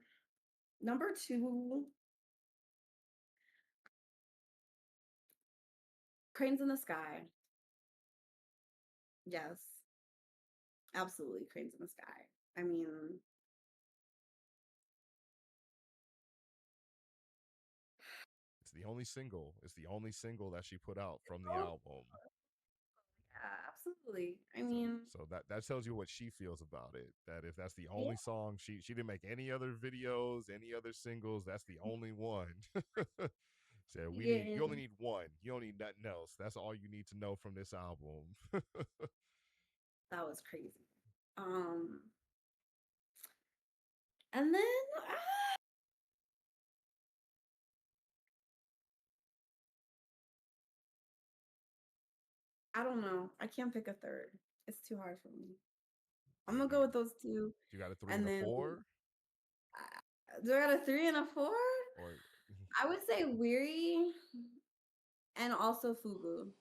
number two, Cranes in the Sky. Yes, absolutely, Cranes in the Sky. I mean, It's the only single. It's the only single that she put out from the oh, album. yeah, absolutely. I So mean, so that tells you what she feels about it. That if that's the yeah, only song she didn't make any other videos, any other singles, that's the only one. Said you only yeah, need one. You don't need nothing else. That's all you need to know from this album. that was crazy. Um, and then I don't know. I can't pick a third. It's too hard for me. I'm You gonna go you with those two, you got a three and and a then four, do I got a three and a four? or I would say Weary and also Fubu.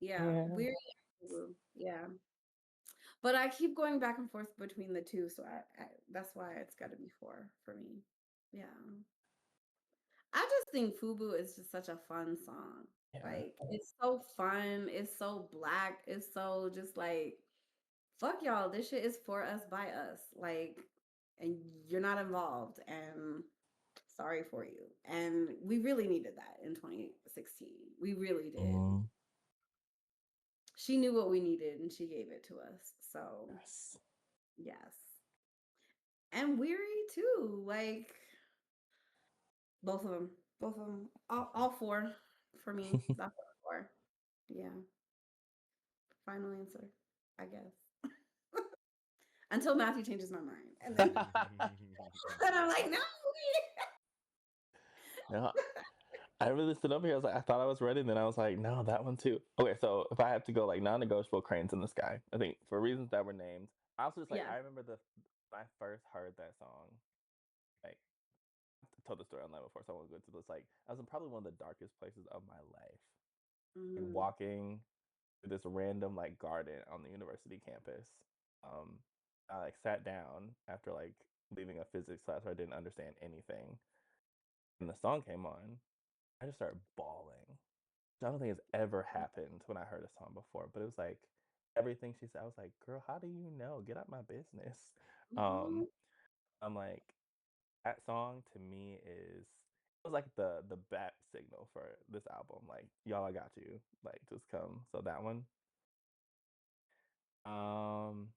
Yeah, Yeah. Weary and Fubu. Yeah. But I keep going back and forth between the two, so that's why it's got to be four for me. Yeah. I just think Fubu is just such a fun song. Yeah. Like it's so fun, it's so black, it's so just like fuck y'all, this shit is for us by us. Like and you're not involved and sorry for you. And we really needed that in 2016. We really did. Mm, She knew what we needed and she gave it to us. So, yes. yes. And Weary too. Like both of them. Both of them. All four for me. That's four. Yeah. Final answer, I guess. until Matthew changes my mind, and then and I'm like, no. No, I really stood up here. I was like, I thought I was ready, and then I was like, no, that one too. Okay, so if I have to go like non-negotiable, Cranes in the Sky. I think for reasons that were named. I also just like Yeah. I remember when I first heard that song. Like I told the story online before, so I won't go into this. Like I was in probably one of the darkest places of my life. Like Mm, walking through this random like garden on the university campus. Um, I like sat down after like leaving a physics class where I didn't understand anything, and the song came on. I just started bawling. I don't think it's ever happened when I heard a song before, but it was like everything she said. I was like, "Girl, how do you know? Get out my business." mhm, Um, I'm like, that song to me is it was like the bat signal for this album. Like, y'all, I got you. Like, just come. So that one. Um,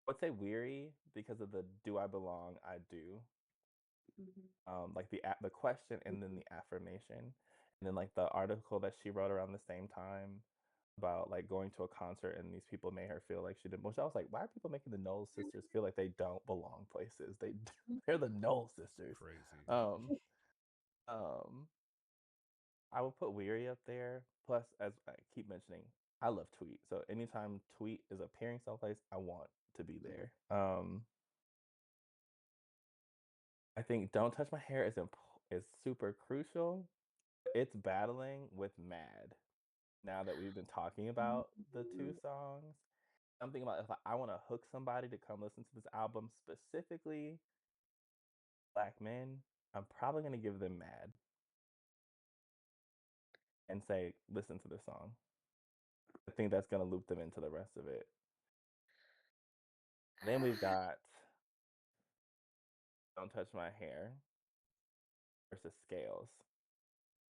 I would say weary because of the "Do I belong? I do." mhm, Like the question and then the affirmation, and then like the article that she wrote around the same time about like going to a concert and these people made her feel like she didn't. Which I was like, why are people making the Knowles sisters feel like they don't belong places? mhm. They're the Knowles sisters. Crazy. Um, um, I would put Weary up there. Plus, as I keep mentioning, I love Tweet. So anytime Tweet is appearing someplace, I want to be there. I think Don't Touch My Hair is super crucial. It's battling with Mad. Now that we've been talking about the two songs, I'm thinking about if I want to hook somebody to come listen to this album, specifically Black men, I'm probably going to give them Mad and say, listen to this song. I think that's going to loop them into the rest of it. Then we've got Don't Touch My Hair versus Scales.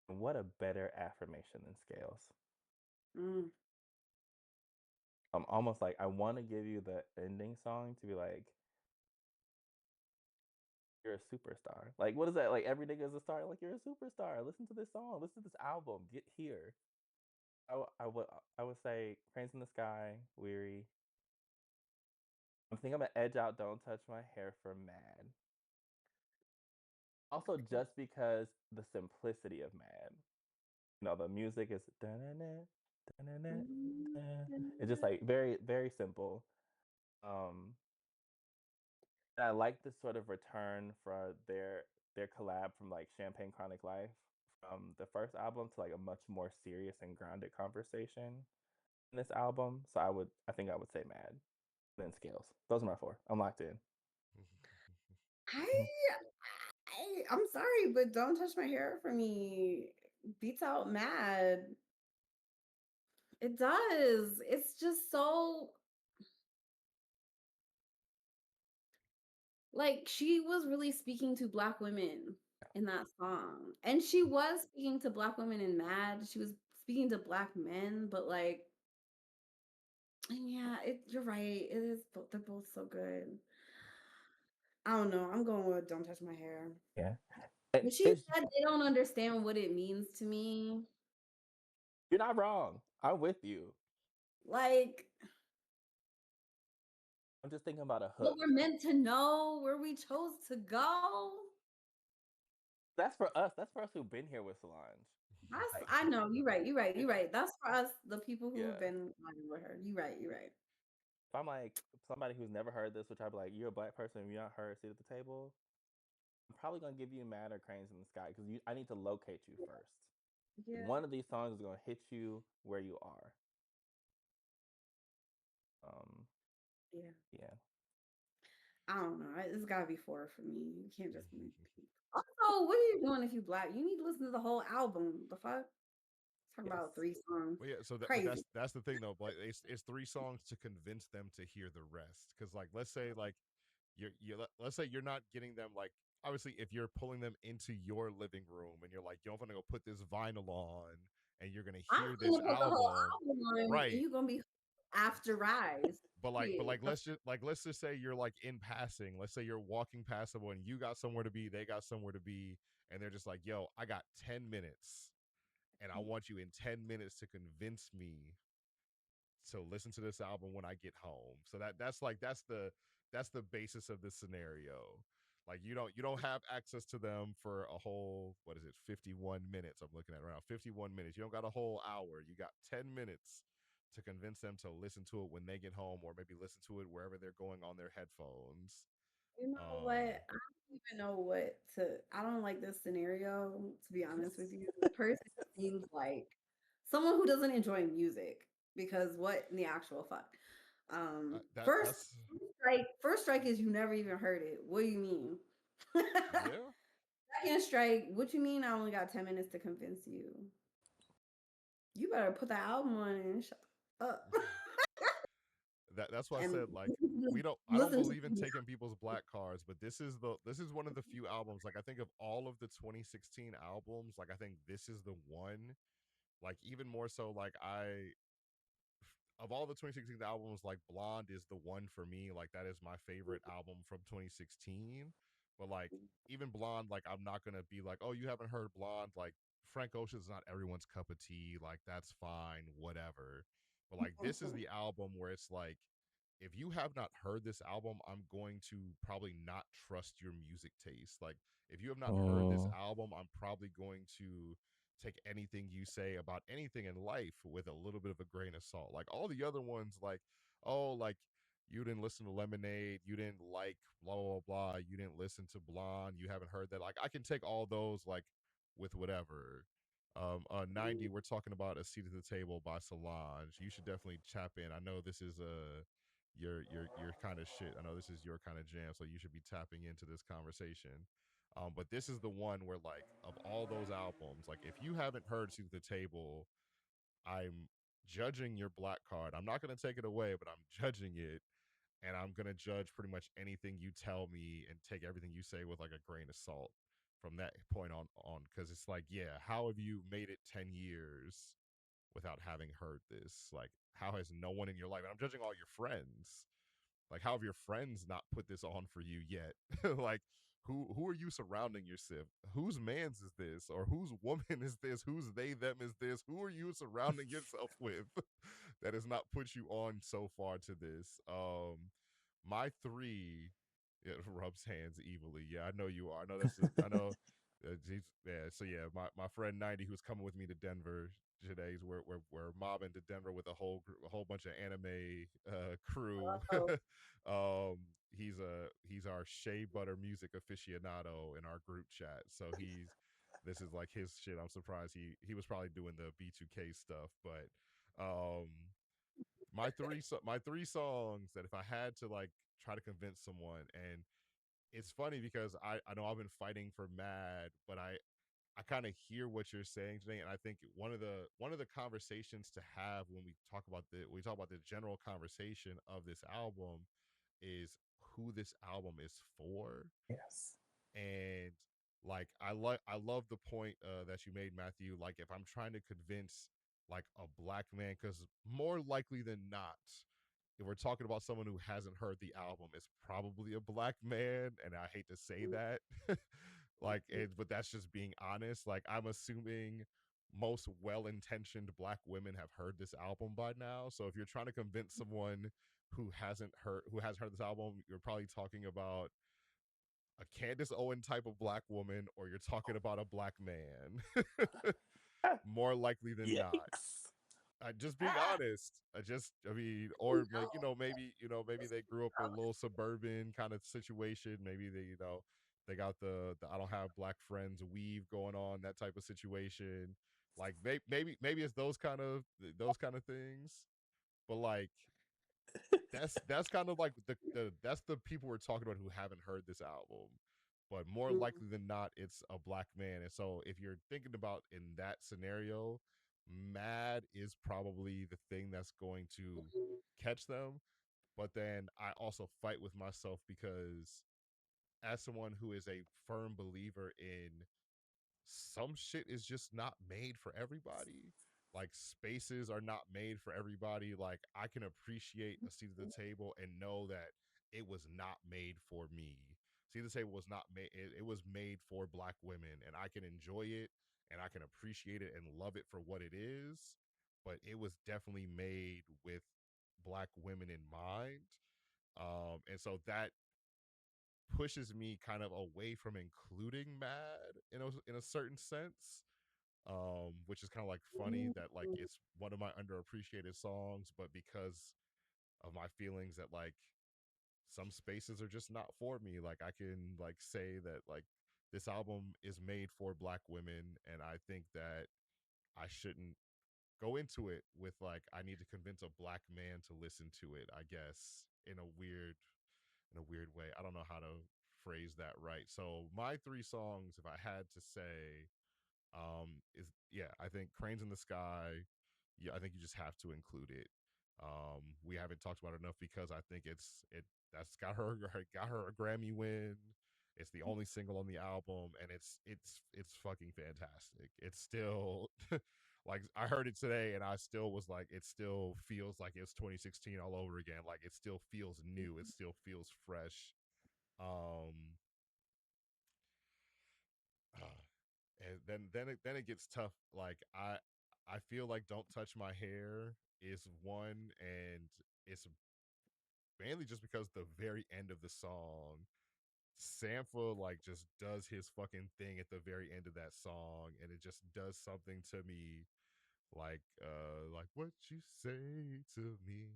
And what a better affirmation than Scales. Mm, I'm almost like, I want to give you the ending song to be like, you're a superstar. Like, what is that? Like, every nigga is a star. Like, you're a superstar. Listen to this song. Listen to this album. Get here. I would say Cranes in the Sky, Weary. I'm thinking I'm gonna edge out Don't Touch My Hair for Mad. Also, just because the simplicity of Mad. You know, the music is da-na-na, da-na-na, mm, da. It's just like very, very simple. Um, and I like this sort of return for their collab from like Champagne Chronic Life from the first album to like a much more serious and grounded conversation in this album. So I think I would say Mad, then Scales. Those are my four. I'm locked in. I, I'm sorry, but Don't Touch My Hair for me beats out Mad. It does. It's just so like she was really speaking to Black women in that song. And she was speaking to Black women in Mad. She was speaking to Black men, but like, and yeah, you're right. It is they're both so good. I don't know. I'm going with Don't Touch My Hair. Yeah, When she it's said they don't understand what it means to me, you're not wrong. I'm with you. like I'm just thinking about a what we're hook. meant to know, where we chose to go. That's for us. That's for us who've been here with Solange. Like, I know, you're right, you're right, you you're know, right. That's for us, the people who have yeah. been vibing with her. You're right, you're right. If I'm like somebody who's never heard this, which I'd be like, you're a Black person, and you not heard, sit at the table. I'm probably gonna give you Mad or Cranes in the Sky because I need to locate you first. Yeah, One of these songs is gonna hit you where you are. Um, yeah. yeah. I don't know. It's gotta be four for me. You can't just be. Also, what are you doing if you Black? You need to listen to the whole album. The fuck? Talk about Yes. three songs. Well, yeah. So that, but Crazy. that's the thing though. Like, it's three songs to convince them to hear the rest. Because like, let's say like let's say you're not getting them like obviously if you're pulling them into your living room and you're like, yo, I'm gonna go put this vinyl on and you're gonna I'm hear this gonna put the whole album, album on, and right? you gonna be after Rise. But Period. like let's just say you're like in passing. Let's say you're walking past someone, you got somewhere to be, they got somewhere to be, and they're just like, yo, I got 10 minutes and I want you in 10 minutes to convince me to listen to this album when I get home. So that's that's the basis of the scenario. Like you don't have access to them for a whole, what is it, 51 minutes. I'm looking at around 51 minutes. You don't got a whole hour. You got 10 minutes to convince them to listen to it when they get home, or maybe listen to it wherever they're going on their headphones. You know what? I don't even know what to. I don't like this scenario, to be honest with you. The person seems like someone who doesn't enjoy music because what in the actual fuck? That First that's first strike is you never even heard it. What do you mean? yeah. Second strike, what you mean I only got 10 minutes to convince you? You better put the album on and shut up. That's why I And said, like, we don't I don't listen to believe in taking people's black cards, but this is one of the few albums, like, I think of all of the 2016 albums, like, I think this is the one, like, even more so, like, I of all the 2016 albums, like, Blonde is the one for me. Like, that is my favorite album from 2016. But like, even Blonde, like, I'm not gonna be like, oh, you haven't heard Blonde. Like, Frank Ocean's not everyone's cup of tea. Like, that's fine, whatever. But like, this is the album where it's like, if you have not heard this album, I'm going to probably not trust your music taste. Like, if you have not heard this Oh, album, I'm probably going to take anything you say about anything in life with a little bit of a grain of salt. Like, all the other ones, like, oh, like, you didn't listen to Lemonade, you didn't like blah blah blah, you didn't listen to Blonde, you haven't heard that. Like, I can take all those, like, with whatever. 90, we're talking about A Seat at the Table by Solange. You should definitely tap in. I know this is your kind of shit. I know this is your kind of jam, so you should be tapping into this conversation. But this is the one where, like, of all those albums, like, if you haven't heard Seat at the Table, I'm judging your black card. I'm not going to take it away, but I'm judging it. And I'm going to judge pretty much anything you tell me and take everything you say with, like, a grain of salt from that point on. Because it's like, yeah, how have you made it 10 years without having heard this? Like, how has no one in your life, and I'm judging all your friends, like, how have your friends not put this on for you yet? Like, who are you surrounding yourself? Whose man's is this? Or whose woman is this? Whose they them is this? Who are you surrounding yourself with that has not put you on so far to this? My three, it rubs hands evilly. Yeah, I know you are. I know I know. Yeah, so yeah, my friend 90, who's coming with me to Denver. Today's we're mobbing to Denver with a whole bunch of anime crew. oh, He's our shea butter music aficionado in our group chat. So this is like his shit. I'm surprised he was probably doing the B2K stuff, but um my three songs that if I had to, like, try to convince someone, and it's funny because I know I've been fighting for Mad, but I kind of hear what you're saying today, and I think one of the conversations to have when we talk about the general conversation of this album is who this album is for. yes. And like, I love the point that you made, Matthew. Like, if I'm trying to convince, like, a black man, because more likely than not, if we're talking about someone who hasn't heard the album, it's probably a black man, and I hate to say that. Like, but that's just being honest. Like, I'm assuming most well-intentioned black women have heard this album by now. So if you're trying to convince someone who hasn't heard this album, you're probably talking about a Candace Owen type of black woman, or you're talking about a black man. More likely than not. Yikes. Just being honest. I mean, or like, maybe they grew up in a little suburban kind of situation. Maybe they got the I don't have black friends weave going on, that type of situation. Like, maybe it's those kind of things. But like, that's kind of like that's the people we're talking about who haven't heard this album. But more likely than not, it's a black man. And so if you're thinking about in that scenario, Mad is probably the thing that's going to catch them. But then I also fight with myself because, as someone who is a firm believer in, some shit is just not made for everybody. Like, spaces are not made for everybody. Like, I can appreciate A Seat at the Table and know that it was not made for me. Seat at the Table was not made. It was made for black women, and I can enjoy it and I can appreciate it and love it for what it is. But it was definitely made with black women in mind. And so that pushes me kind of away from including Mad in a certain sense, which is kind of like funny that like it's one of my underappreciated songs, but because of my feelings that like some spaces are just not for me, like I can like say that like this album is made for Black women, and I think that I shouldn't go into it with like I need to convince a Black man to listen to it, I guess, in a weird way. I don't know how to phrase that right. So my three songs, if I had to say, is yeah, I think Cranes in the Sky. Yeah, I think you just have to include it. We haven't talked about it enough because I think that's got her got her a Grammy win. It's the only single on the album, and it's fucking fantastic. It's still like I heard it today, and I still was like, it still feels like it's 2016 all over again. Like it still feels new. It still feels fresh. Um, and then it gets tough. Like I feel like Don't Touch My Hair is one, and it's mainly just because the very end of the song, Sampha like just does his fucking thing at the very end of that song, and it just does something to me like what you say to me,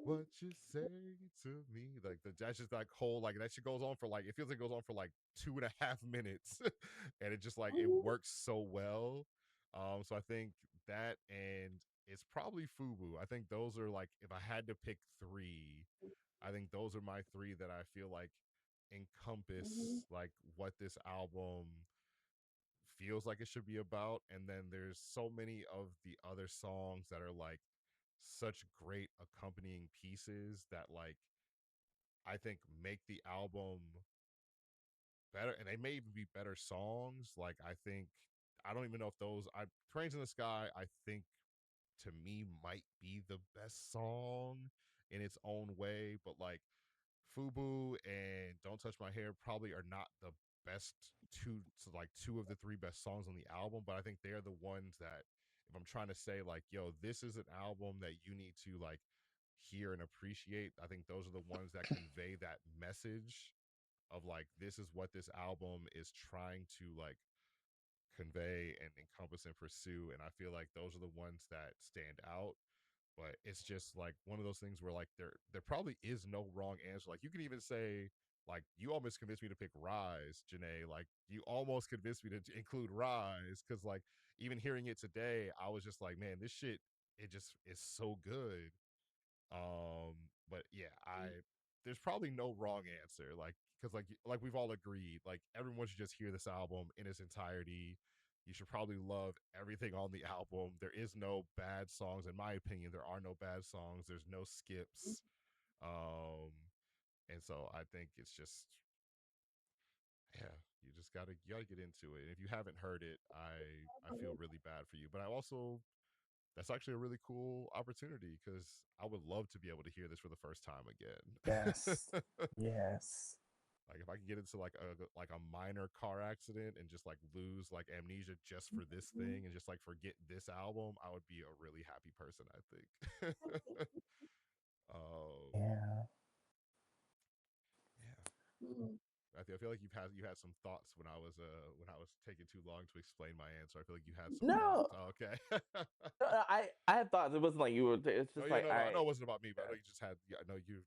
what you say to me, like that's just like whole like that shit goes on for like it feels like it goes on for like 2.5 minutes and it just like it works so well. So I think that, and it's probably Fubu. I think those are like, if I had to pick three, I think those are my three that I feel like encompass like what this album feels like it should be about. And then there's so many of the other songs that are like such great accompanying pieces that like I think make the album better, and they may even be better songs. Like I think I don't even know if those I Trains in the Sky, I think to me might be the best song in its own way, but like Fubu and Don't Touch My Hair probably are not the best two, so like two of the three best songs on the album, but I think they're the ones that if I'm trying to say like, yo, this is an album that you need to like hear and appreciate, I think those are the ones that convey that message of like this is what this album is trying to like convey and encompass and pursue, and I feel like those are the ones that stand out. But it's just like one of those things where like there probably is no wrong answer. Like you can even say like you almost convinced me to pick Rise, Jeanaye. Like you almost convinced me to include Rise, because like even hearing it today, I was just like, man, this shit, it just is so good. But yeah, I there's probably no wrong answer. Like because like we've all agreed, like everyone should just hear this album in its entirety. You should probably love everything on the album. There is no bad songs, in my opinion. There are no bad songs. There's no skips. Um, and so I think it's just, yeah, you gotta get into it. And if you haven't heard it, I feel really bad for you. But I also, that's actually a really cool opportunity because I would love to be able to hear this for the first time again. Yes. Yes. Like if I could get into like a minor car accident and just like lose like amnesia just for this thing and just like forget this album, I would be a really happy person, I think. um Yeah. yeah. I feel like you had some thoughts when I was taking too long to explain my answer. I feel like you had some No, thoughts. Oh, okay. I had thoughts. It wasn't like you were. It's No, just yeah, like no, no. I know I. it wasn't about me, but I Yeah. know you just had. Yeah, I know you.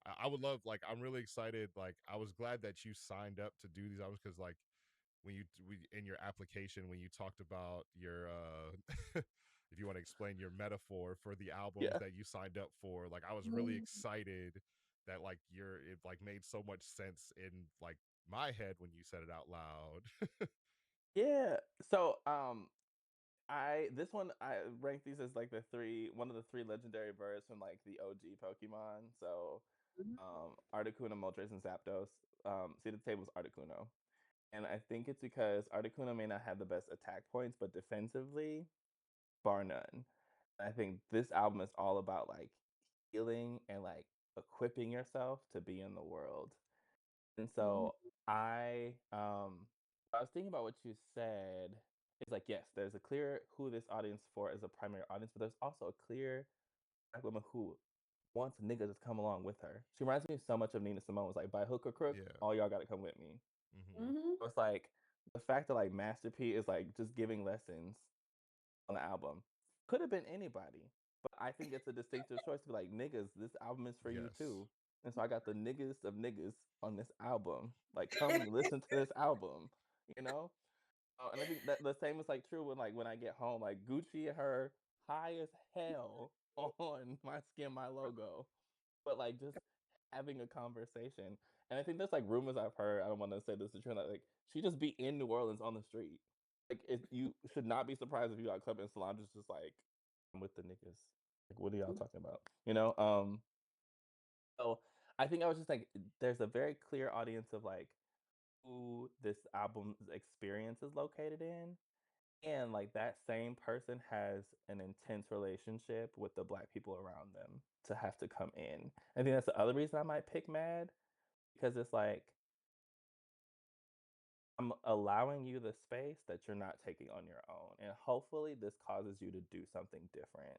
I would love, like, I'm really excited. Like, I was glad that you signed up to do these albums because, like, when in your application when you talked about your if you want to explain your metaphor for the albums Yeah. that you signed up for, like I was really excited that like it like made so much sense in like my head when you said it out loud. Yeah. So I this one I rank these as like one of the three legendary birds from like the OG Pokemon. So Articuno, Moltres, and Zapdos. See the table's Articuno. And I think it's because Articuno may not have the best attack points, but defensively, bar none. I think this album is all about like healing and like equipping yourself to be in the world. And so I was thinking about what you said. It's like, yes, there's a clear who this audience for as a primary audience, but there's also a clear Black women who wants niggas to come along with her. She reminds me so much of Nina Simone. Was like, by hook or crook, Yeah. all y'all got to come with me. Mhm. So it's like the fact that like Master P is like just giving lessons on the album could have been anybody, but I think it's a distinctive choice to be like, niggas, this album is for you Yes. too. And so I got the niggas of niggas on this album. Like, come listen to this album, you know? And I think that the same is like true when I get home. Like Gucci and her high as hell on my skin, my logo, but like just having a conversation. And I think there's like rumors I've heard. I don't want to say this is true. That like she just be in New Orleans on the street. Like you should not be surprised if you got club and Solange is just like, I'm with the niggas. Like, what are y'all talking about? You know. So I think I was just like, there's a very clear audience of like who this album's experience is located in. And like that same person has an intense relationship with the black people around them to have to come in. I think that's the other reason I might pick Mad because it's like I'm allowing you the space that you're not taking on your own. And hopefully this causes you to do something different.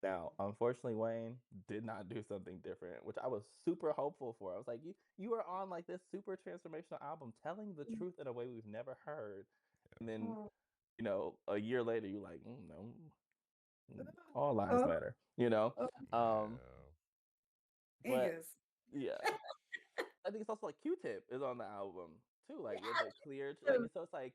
Now, unfortunately, Wayne did not do something different, which I was super hopeful for. I was like, you are on like this super transformational album telling the truth in a way we've never heard. And then, Oh, a year later, you're like, no, all lives oh, matter, you know? oh, Um, Yeah. but niggas. yeah, I think it's also like Q-Tip is on the album too, like with Yes. a clear, like, so it's like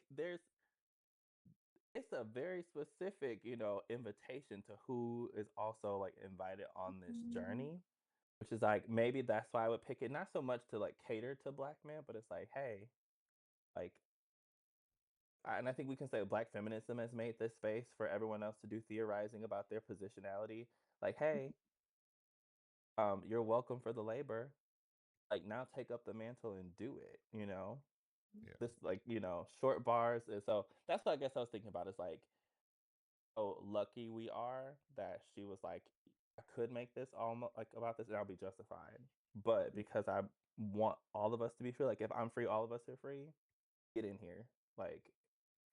it's a very specific, invitation to who is also like invited on this Mhm. journey, which is like maybe that's why I would pick it, not so much to like cater to black men, but it's like, hey, like, and I think we can say black feminism has made this space for everyone else to do theorizing about their positionality. Like, hey, you're welcome for the labor. Like now take up the mantle and do it, Yeah. This like, short bars. And so that's what I guess I was thinking about is like, oh, lucky we are that she was like, I could make this almost like about this and I'll be justified. But because I want all of us to be free, like if I'm free, all of us are free, get in here, like,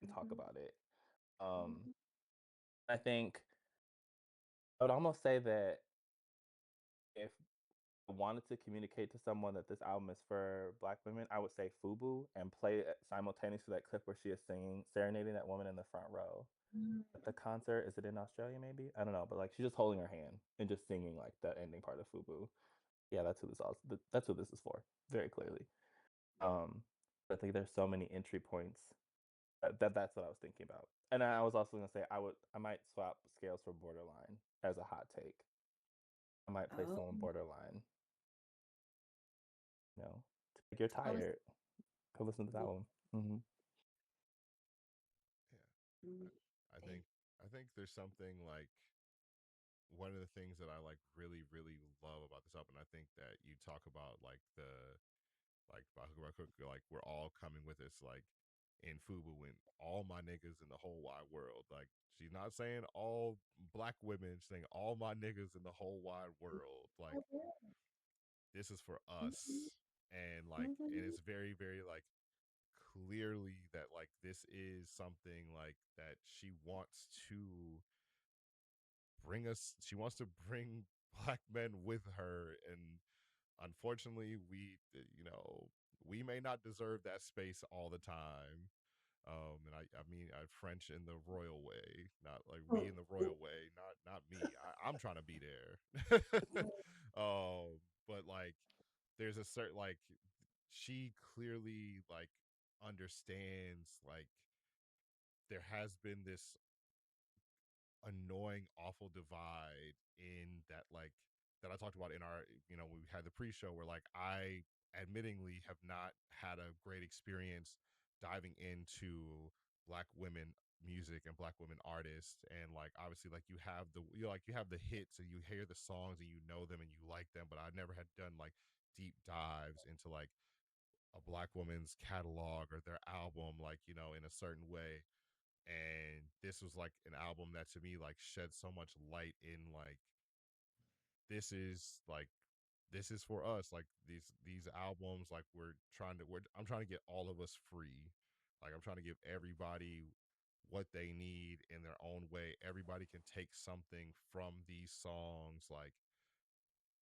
and talk Mhm. about it. Um, Mhm. I think I would almost say that if I wanted to communicate to someone that this album is for black women, I would say FUBU and play it simultaneously that clip where she is singing, serenading that woman in the front row. Mhm. At the concert, is it in Australia maybe? I don't know, but like she's just holding her hand and just singing like the ending part of FUBU. Yeah, that's who this is for, very clearly. Um, I think there's so many entry points that's what I was thinking about. And I was also gonna say I might swap scales for borderline as a hot take. I might play Oh, someone borderline, if you're I was. tired, go listen to this album. Hmm. Yeah. Mhm. I think there's something like one of the things that I like really, really love about this album. I think that you talk about like the like like we're all coming with us like in Fubu and all my niggas in the whole wide world. Like she's not saying all black women, she's saying all my niggas in the whole wide world. Like this is for Mhm. us. And like and Mhm. it's very, very like clearly that like this is something like that she wants to bring black men with her, and unfortunately we may not deserve that space all the time. And I mean French in the royal way, not like we in the royal way, not me. I'm trying to be there. But like there's a certain like she clearly like understands like there has been this annoying, awful divide in that like that I talked about in our when we had the pre-show where like I admittingly have not had a great experience diving into black women music and black women artists. And like obviously like you have the hits and you hear the songs and you know them and you like them, but I never had done like deep dives into like a black woman's catalog or their album like in a certain way. And this was like an album that to me like shed so much light in like this is like this is for us. Like these albums like I'm trying to get all of us free. Like I'm trying to give everybody what they need in their own way. Everybody can take something from these songs. Like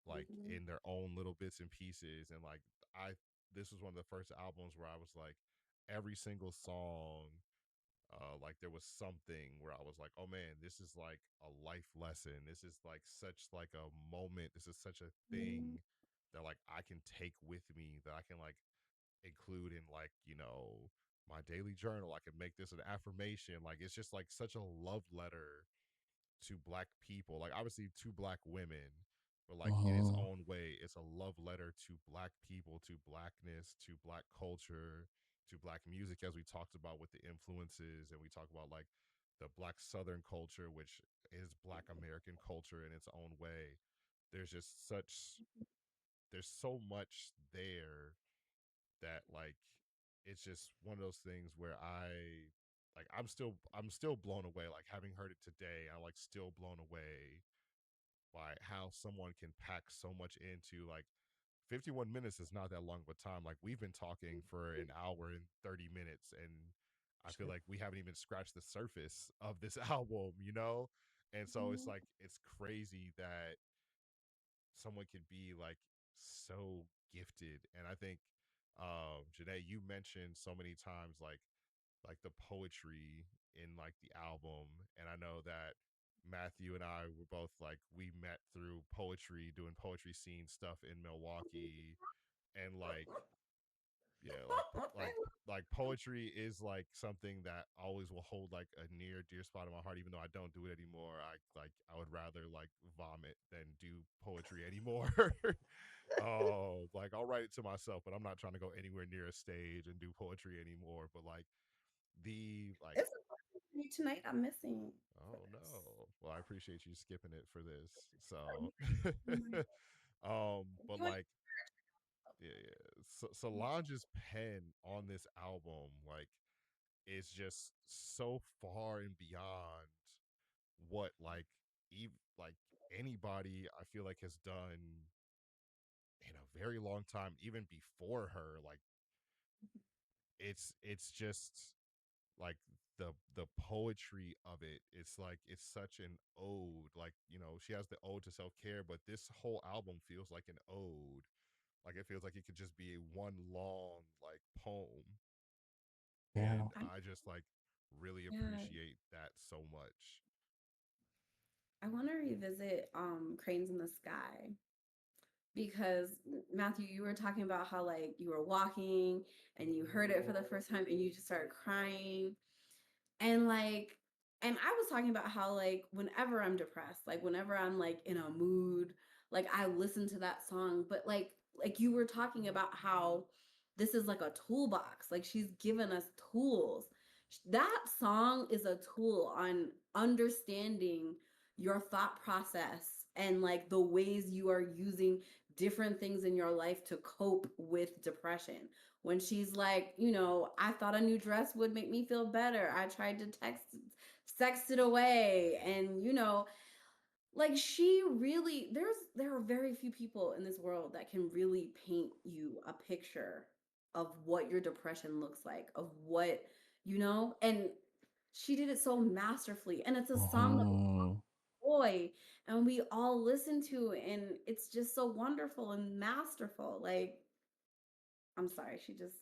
like Mhm. in their own little bits and pieces. And like I this was one of the first albums where I was like every single song, like there was something where I was like, oh man, this is like a life lesson. This is like such like a moment. This is such a Mhm. thing that like I can take with me, that I can like include in like, my daily journal. I can make this an affirmation. Like it's just like such a love letter to black people, like obviously to black women, but like in its Mhm. own way, it's a love letter to black people, to blackness, to black culture, to black music, as we talked about with the influences. And we talk about like the black southern culture, which is black American culture in its own way. There's just such there's so much there that like it's just one of those things where I'm still blown away. Like having heard it today, I'm like still blown away by how someone can pack so much into like 51 minutes is not that long of a time. Like we've been talking for an hour and 30 minutes, and I feel Shit. like we haven't even scratched the surface of this album. And so it's Mhm. like it's crazy that someone could be like so gifted. And I think Jeanaye, you mentioned so many times like the poetry in like the album. And I know that Matthew and I were both like we met through poetry, doing poetry scene stuff in Milwaukee. And like yeah, like poetry is like something that always will hold like a near dear spot in my heart, even though I don't do it anymore. I would rather like vomit than do poetry anymore. Oh, like I'll write it to myself, but I'm not trying to go anywhere near a stage and do poetry anymore. But like the like It's a question for you tonight. I'm missing for oh this. no. Well, I appreciate you skipping it for this. So Mhm. but You and like yeah. So Solange's pen on this album, like is just so far and beyond what like anybody I feel like has done in a very long time, even before her. Like it's just like the poetry of it. It's like it's such an ode. Like, she has the ode to self-care, but this whole album feels like an ode. Like it feels like it could just be a one long like poem. Yeah. And I just like really yeah, appreciate that so much. I want to revisit Cranes in the Sky because Matthew, you were talking about how like you were walking and you heard it for the first time and you just started crying. And like, and I was talking about how like whenever I'm depressed, like whenever I'm like in a mood, like I listen to that song, but like you were talking about how this is like a toolbox. Like she's given us tools. That song is a tool on understanding your thought process and like the ways you are using different things in your life to cope with depression. When she's like, I thought a new dress would make me feel better. I tried to sext it away. And, like she really, there are very few people in this world that can really paint you a picture of what your depression looks like, of what, and she did it so masterfully. And it's a song that Mhm. boy and we all listen to, and it's just so wonderful and masterful. Like, I'm sorry, she just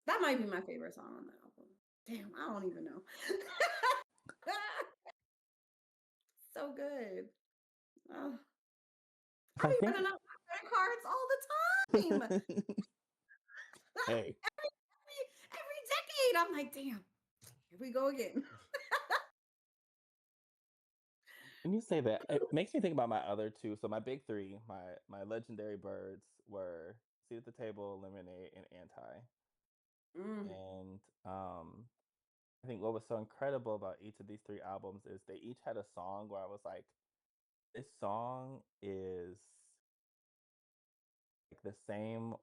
that might be my favorite song on the album. Damn, I don't even know. So good. Uh, I I be think running out my credit cards all the time. hey, Every decade, I'm like, damn, here we go again. when you say that, it makes me think about my other two. So my big three, my legendary birds were Seat at the Table, Lemonade, and Anti. Mm, And I think what was so incredible about each of these three albums is they each had a song where I was like, this song is like the same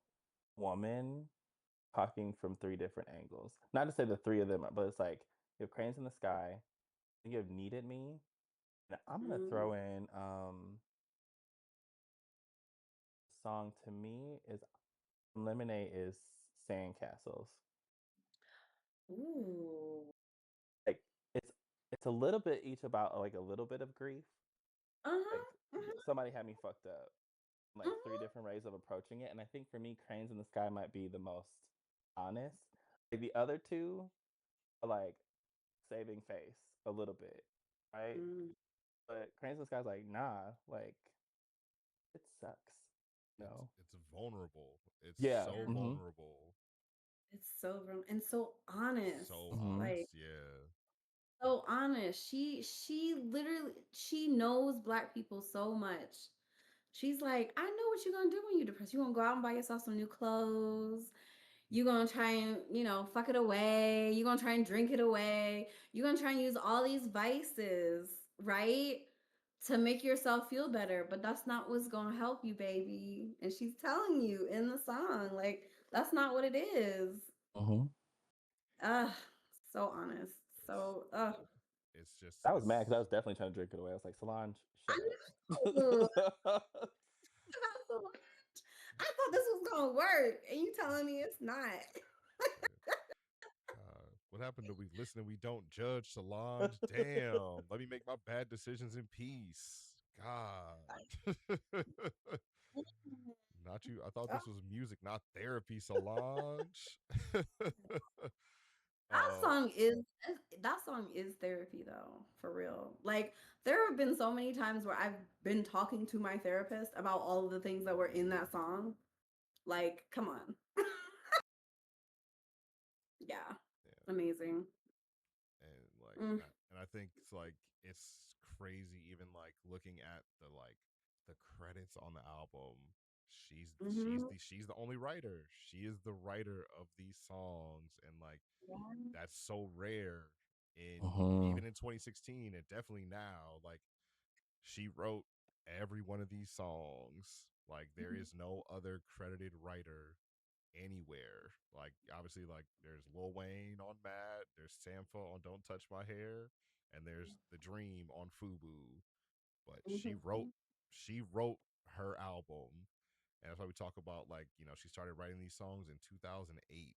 woman talking from three different angles. Not to say the three of them, but it's like you have Cranes in the Sky, you have Needed Me, and I'm gonna mm. throw in song to me is Lemonade is Sandcastles. Ooh. Like it's it's a little bit each about like a little bit of grief. Uh-huh. Like Uh-huh. somebody had me fucked up. like three Mhm. different ways of approaching it. And I think for me, Cranes in the Sky might be the most honest. Like the other two are like saving face a little bit, right? Mm. But Cranes in the Sky's like, nah, like it sucks. No. It's vulnerable. It's Yeah. so Mm-hmm. vulnerable. It's so and so honest. So Mm-hmm. Like honest, yeah. so honest. She literally she knows black people so much. She's like, I know what you're gonna do when you're depressed. You're gonna go out and buy yourself some new clothes. You're gonna try and, fuck it away. You're gonna try and drink it away. You're gonna try and use all these vices, right? To make yourself feel better. But that's not what's gonna help you, baby. And she's telling you in the song, like, that's not what it is. Mm-hmm. Ugh, so honest. It's So, it's just I was mad because I it's was definitely trying to drink it away. I was like, Solange, I shut up. know. I thought this was gonna work, and you telling me it's not. yeah. What happened to we listen and we don't judge Solange? Damn. Let me make my bad decisions in peace. God. Not you. I thought this was music, not therapy, Solange. That uh song is that song is therapy though, for real. Like there have been so many times where I've been talking to my therapist about all of the things that were in that song. Like, come on. Yeah. yeah. Amazing. And like Mm, and I think it's like it's crazy even like looking at the credits on the album. mhm. She's the only writer. She is the writer of these songs, and like Yeah. that's so rare in Mm-hmm. even in 2016 and definitely now. Like she wrote every one of these songs. Like there Mhm. is no other credited writer anywhere. Like obviously, like there's Lil Wayne on Mad, there's Sampha on Don't Touch My Hair, and there's The Dream on Fubu. But Mhm. she wrote her album, and that's why we talk about like she started writing these songs in 2008,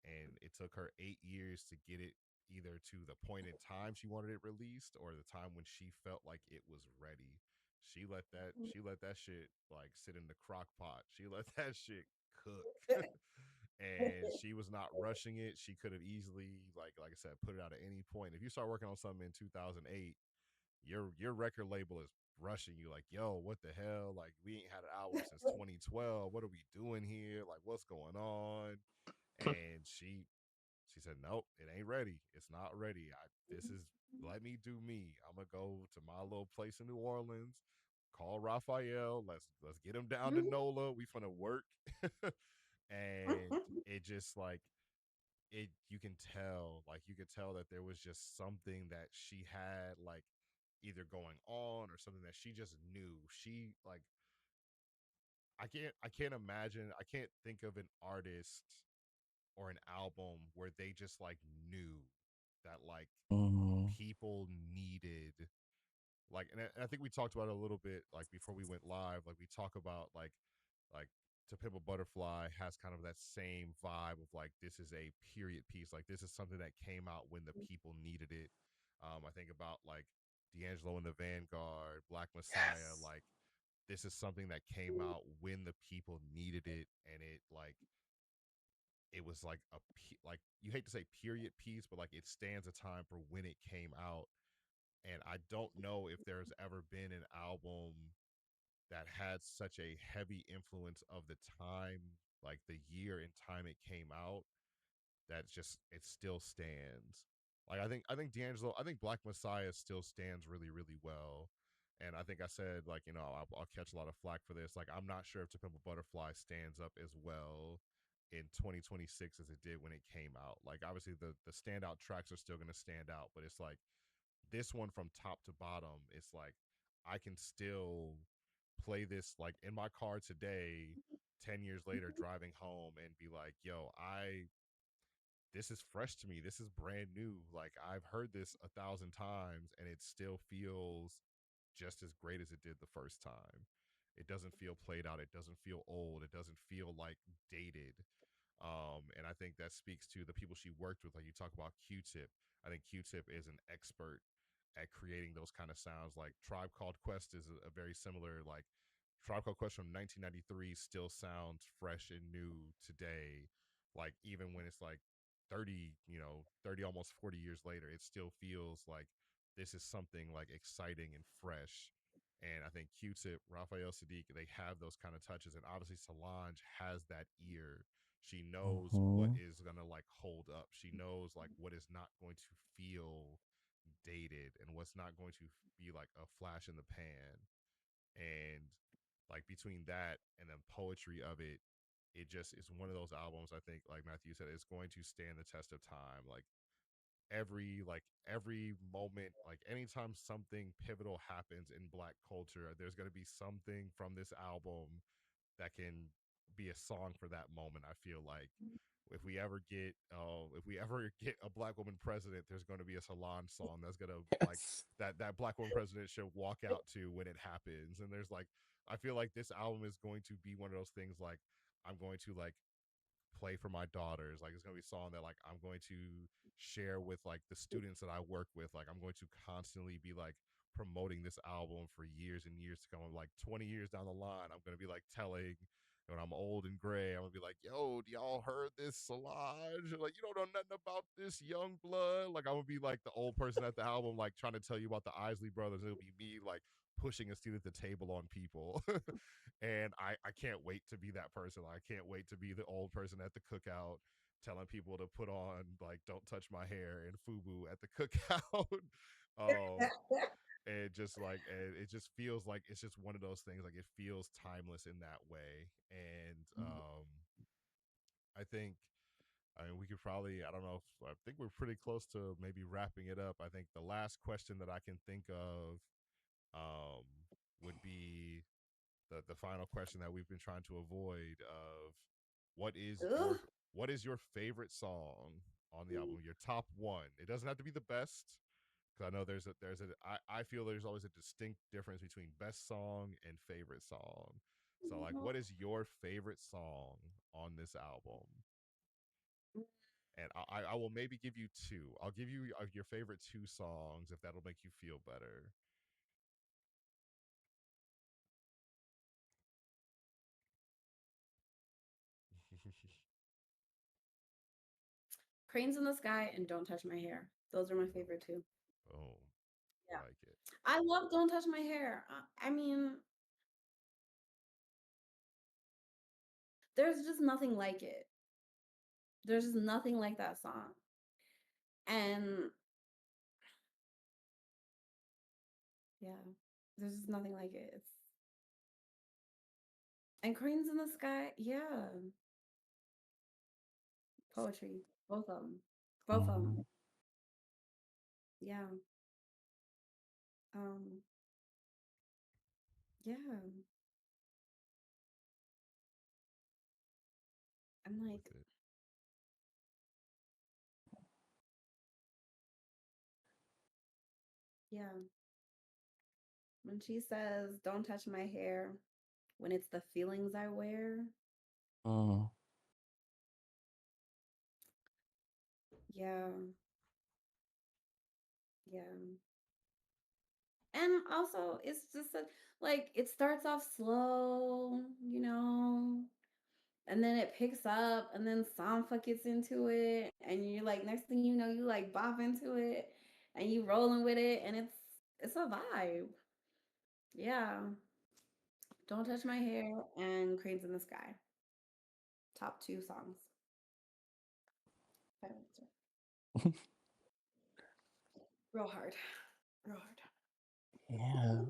and it took her 8 years to get it either to the point in time she wanted it released or the time when she felt like it was ready. She let that shit like sit in the crock pot. She let that shit cook. And she was not rushing it. She could have easily like I said put it out at any point. If you start working on something in 2008, your record label is rushing you like, yo, what the hell? Like we ain't had an album since 2012. What are we doing here? Like what's going on? And she said, nope, it ain't ready. It's not ready. This is let me do me. I'm gonna go to my little place in New Orleans, call Raphael. Let's get him down to NOLA. We finna work. And it just like it you could tell that there was just something that she had like either going on or something that she just knew. She like I can't imagine, I can't think of an artist or an album where they just like knew that like Mm-hmm. people needed like and I think we talked about it a little bit like before we went live. Like we talk about like To Pimp a Butterfly has kind of that same vibe of like this is a period piece. Like this is something that came out when the people needed it. I think about like D'Angelo and the Vanguard, Black Messiah. Yes. Like this is something that came out when the people needed it, and it was like like you hate to say period piece, but like it stands a time for when it came out. And I don't know if there's ever been an album that had such a heavy influence of the time, like the year and time it came out, that just it still stands. Like I think D'Angelo, I think Black Messiah still stands really really well. And I think I said like I'll catch a lot of flack for this. Like I'm not sure if To Pimp a Butterfly stands up as well in 2026 as it did when it came out. Like obviously the standout tracks are still going to stand out, but it's like this one from top to bottom, it's like I can still play this like in my car today 10 years later driving home and be like, yo, I this is fresh to me. This is brand new. Like I've heard this 1,000 times and it still feels just as great as it did the first time. It doesn't feel played out. It doesn't feel old. It doesn't feel like dated. And I think that speaks to the people she worked with. Like you talk about Q-Tip. I think Q-Tip is an expert at creating those kind of sounds. Like Tribe Called Quest is a very similar like Tribe Called Quest from 1993 still sounds fresh and new today. Like even when it's like 30, 30 almost 40 years later, it still feels like this is something like exciting and fresh. And I think Q-Tip, Raphael Sadiq, they have those kind of touches, and obviously Solange has that ear. She knows what Mm-hmm. is gonna like hold up. She knows like what is not going to feel dated and what's not going to be like a flash in the pan. And like between that and the poetry of it, it just is one of those albums. I think, like Matthew said, it's going to stand the test of time. Every moment, like anytime something pivotal happens in Black culture, there's going to be something from this album that can be a song for that moment. I feel like if we ever get a Black woman president, there's going to be a Solange song that's going to like Yes. that Black woman president should walk out to when it happens. And there's like, I feel like this album is going to be one of those things like I'm going to like play for my daughters. Like it's gonna be a song that like I'm going to share with like the students that I work with. Like I'm going to constantly be like promoting this album for years and years to come. Like 20 years down the line, I'm gonna be like telling when I'm old and gray, I'm gonna be like, yo, do y'all heard this Solange? Like, you don't know nothing about this young blood. Like, I'm gonna be like the old person at the album, like trying to tell you about the Isley brothers. It'll be me like pushing a seat at the table on people. And I can't wait to be that person. I can't wait to be the old person at the cookout telling people to put on like "Don't Touch My Hair" and FUBU at the cookout. um and just like and it just feels like it's just one of those things, like it feels timeless in that way. And I think, I mean, we could probably, I don't know if, I think we're pretty close to maybe wrapping it up. I think the last question that I can think of um would be the final question that we've been trying to avoid of what is Ugh. your favorite song on the album, your top one. It doesn't have to be the best, because I know I feel there's always a distinct difference between best song and favorite song. So like, what is your favorite song on this album? And I will maybe give you two. I'll give you your favorite two songs if that'll make you feel better. Cranes in the Sky and Don't Touch My Hair. Those are my favorite two. Boom. Yeah. Like it. I love Don't Touch My Hair. I mean, there's just nothing like it. There's just nothing like that song. And yeah, there's just nothing like it. And Cranes in the Sky, yeah, poetry, both of them, both of Mm-hmm. them, yeah, um, yeah. I'm With like, it. yeah. When she says, "Don't touch my hair," when it's the feelings I wear, Mm. yeah, yeah. And also, it's just like it starts off slow, and then it picks up, and then Sampha gets into it, and you're like, next thing you know, you like bop into it, and you rolling with it, and it's a vibe. Yeah. Don't Touch My Hair and Cranes in the Sky. Top two songs. Final answer. Real hard. Real hard. Yeah.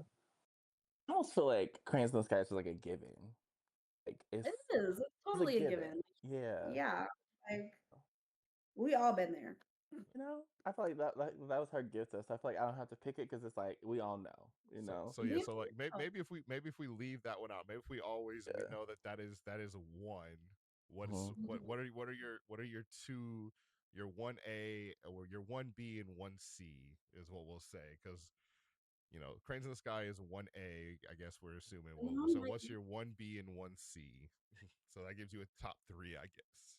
I almost feel like Cranes in the Sky is like a given. Like It is. It's it's a totally a given. given. Yeah. Yeah. Like we all been there. I feel like that was her gift to us. I feel like I don't have to pick it because it's like we all know. So yeah, Yeah. so like maybe if we leave that one out, maybe if we Yeah. know that that is a one. Mm-hmm. What are your two, your 1A or your 1B and 1C is what we'll say, because Cranes in the Sky is 1A, I guess we're assuming. And Well, I'm so like, what's your 1B and 1C? So that gives you a top three, I guess.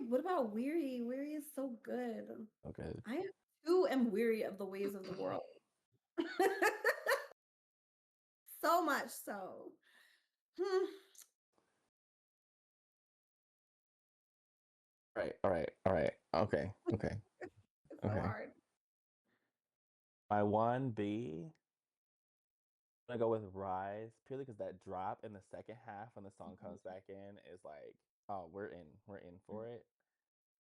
what about Weary? Weary is so good. Okay. I too am weary of the ways of the world. So much so. Hmm. All right. Okay. It's so Okay. hard. My 1B, I'm gonna go with Rise, purely because that drop in the second half when the song comes back in is like, oh, we're in for it.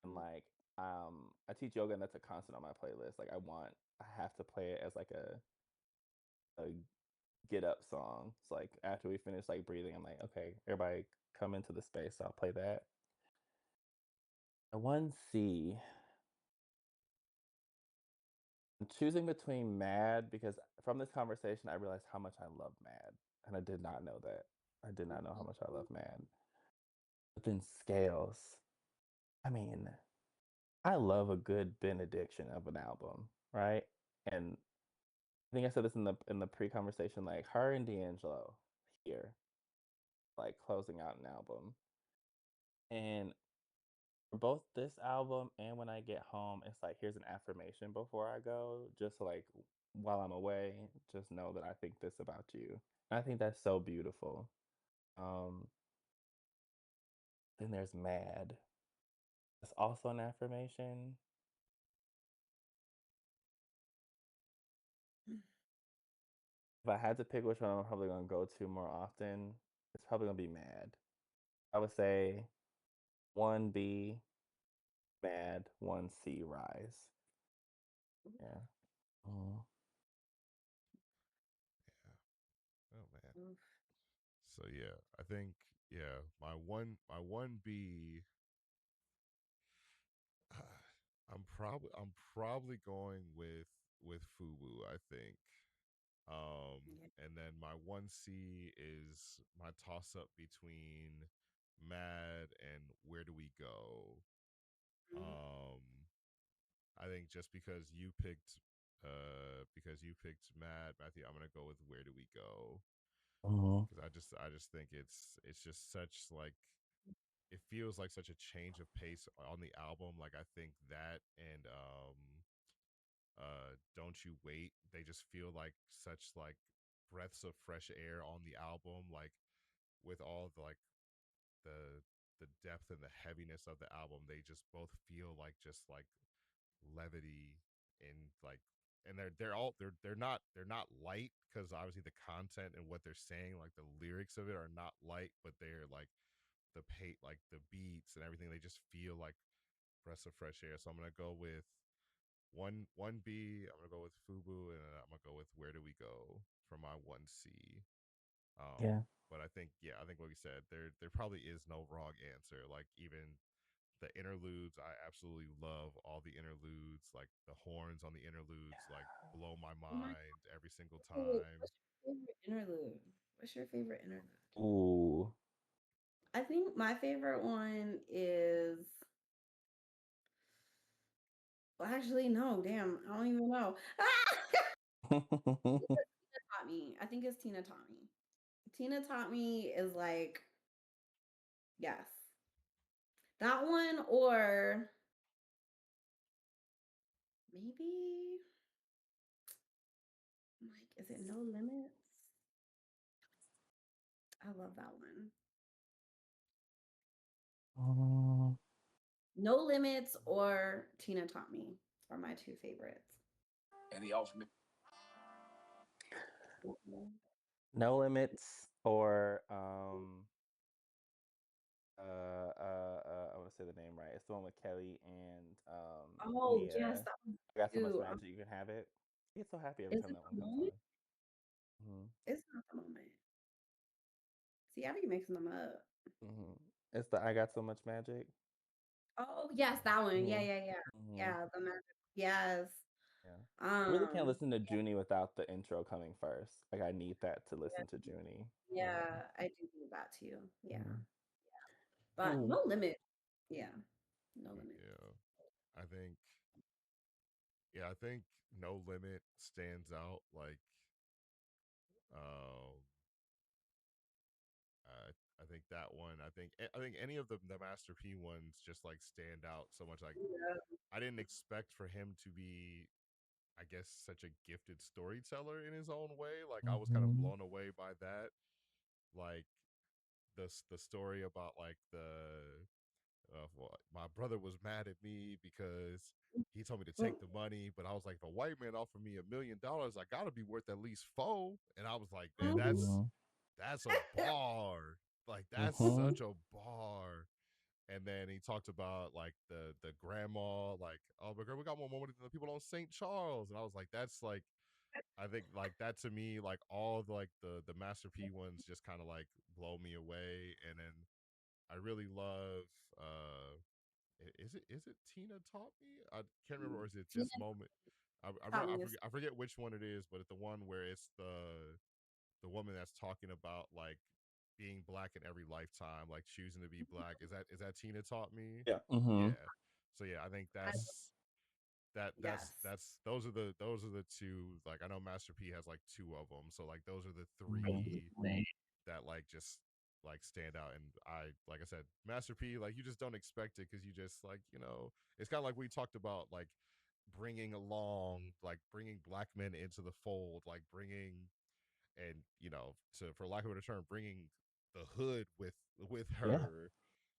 And like, I teach yoga and that's a constant on my playlist. Like I have to play it as like a get up song. It's like after we finish like breathing, I'm like, okay, everybody come into the space. So I'll play that. The 1C, I'm choosing between Mad because from this conversation I realized how much I love Mad. And I did not know that. I did not know how much I love Mad. But then Scales. I mean, I love a good benediction of an album, right? And I think I said this in the pre-conversation, like her and D'Angelo here, like closing out an album. And for both this album and When I Get Home, it's like here's an affirmation before I go, just like while I'm away, just know that I think this about you. And I think that's so beautiful. Um, then there's Mad. It's also an affirmation. If I had to pick which one I'm probably gonna go to more often, it's probably gonna be Mad. I would say 1B, Mad, 1C, Rise. Yeah. Mhm. Yeah. Oh man. Oof. So yeah, I think yeah, my one B I'm probably going with Fubu, I think. Yeah. And then my 1C is my toss up between Mad and Where Do We Go? Mhm. Um I think just because you picked Mad, Matthew, I'm gonna go with Where Do We Go? Mhm. Because I just think it's just such like it feels like such a change of pace on the album. Like I think that and Don't You Wait, they just feel like such like breaths of fresh air on the album, like with all the like the the depth and the heaviness of the album, they just both feel like just like levity and like and they're not light because obviously the content and what they're saying, like the lyrics of it are not light, but they're like like the beats and everything, they just feel like breaths of fresh air. So I'm gonna go with one B. I'm gonna go with Fubu, and I'm gonna go with Where Do We Go for my 1C. Yeah. But I think what you said, there probably is no wrong answer. Like even the interludes, I absolutely love all the interludes. Like the horns on the interludes, like blow my Oh my mind every single God, time. what's your favorite interlude? What's your favorite interlude? Ooh. I think my favorite one is, well, actually, no, damn, I don't even know. Tina Taught Me. I think it's Tina Taught Me. Tina Taught Me is like, yes. That one, or maybe, like, is it No Limits? I love that one. Um, No Limits or Tina Taught Me are my two favorites. and the ultimate. Mhm. No Limits or I want to say the name right. It's the one with Kelly and Oh, yes, Nia. that one I got so much too. magic, you can have it. I get so happy every Is time it that one the comes moment? on. Hmm. It's not the moment. See, I be mixing them up. Hmm. It's the I Got So Much Magic. Oh, yes, that one. Yeah, Hmm. yeah, yeah. Hmm. Yeah, the magic. Yes. Yeah. I really can't Um, listen to Junie without the intro coming first. Like I need that to yeah, listen to Junie. Yeah. yeah, I do do that too. Yeah. Mhm. But Oh. No Limit. Yeah. No Limit. Yeah, I think I think No Limit stands out. Like um I think that one. I think any of the Master P ones just like stand out so much. Like Yeah. I didn't expect for him to be. I guess, such a gifted storyteller in his own way. Like I was kind of Mhm. blown away by that. Like the story about like the well, my brother was mad at me because he told me to take Mm, the money, but I was like, if a white man offered me $1 million, I gotta be worth at least four. And I was like, man, mhm. Mhm. that's a bar. Like that's Mhm. such a bar. And then he talked about like the grandma, like, oh my god, we got more money than the people on St. Charles. And I was like, that's like I think like that to me, like all the, like the Master P ones just kind of like blow me away. And then I really love is it Tina taught me? I can't remember, or is it Tina just moment? taught me this. I forget which one it is, but it's the one where it's the woman that's talking about like being black in every lifetime, like choosing to be black. Is that Tina taught me? Yeah. Mhm. Yeah. So yeah, I think I, yes. those are the two. Like I know Master P has like two of them, so like those are the Mhm. three that like just like stand out. And I, like I said, Master P, like you just don't expect it because you just like, it's kind of like we talked about, like bringing black men into the fold, like bringing, and to, for lack of a better term, bringing the hood with Yeah. her.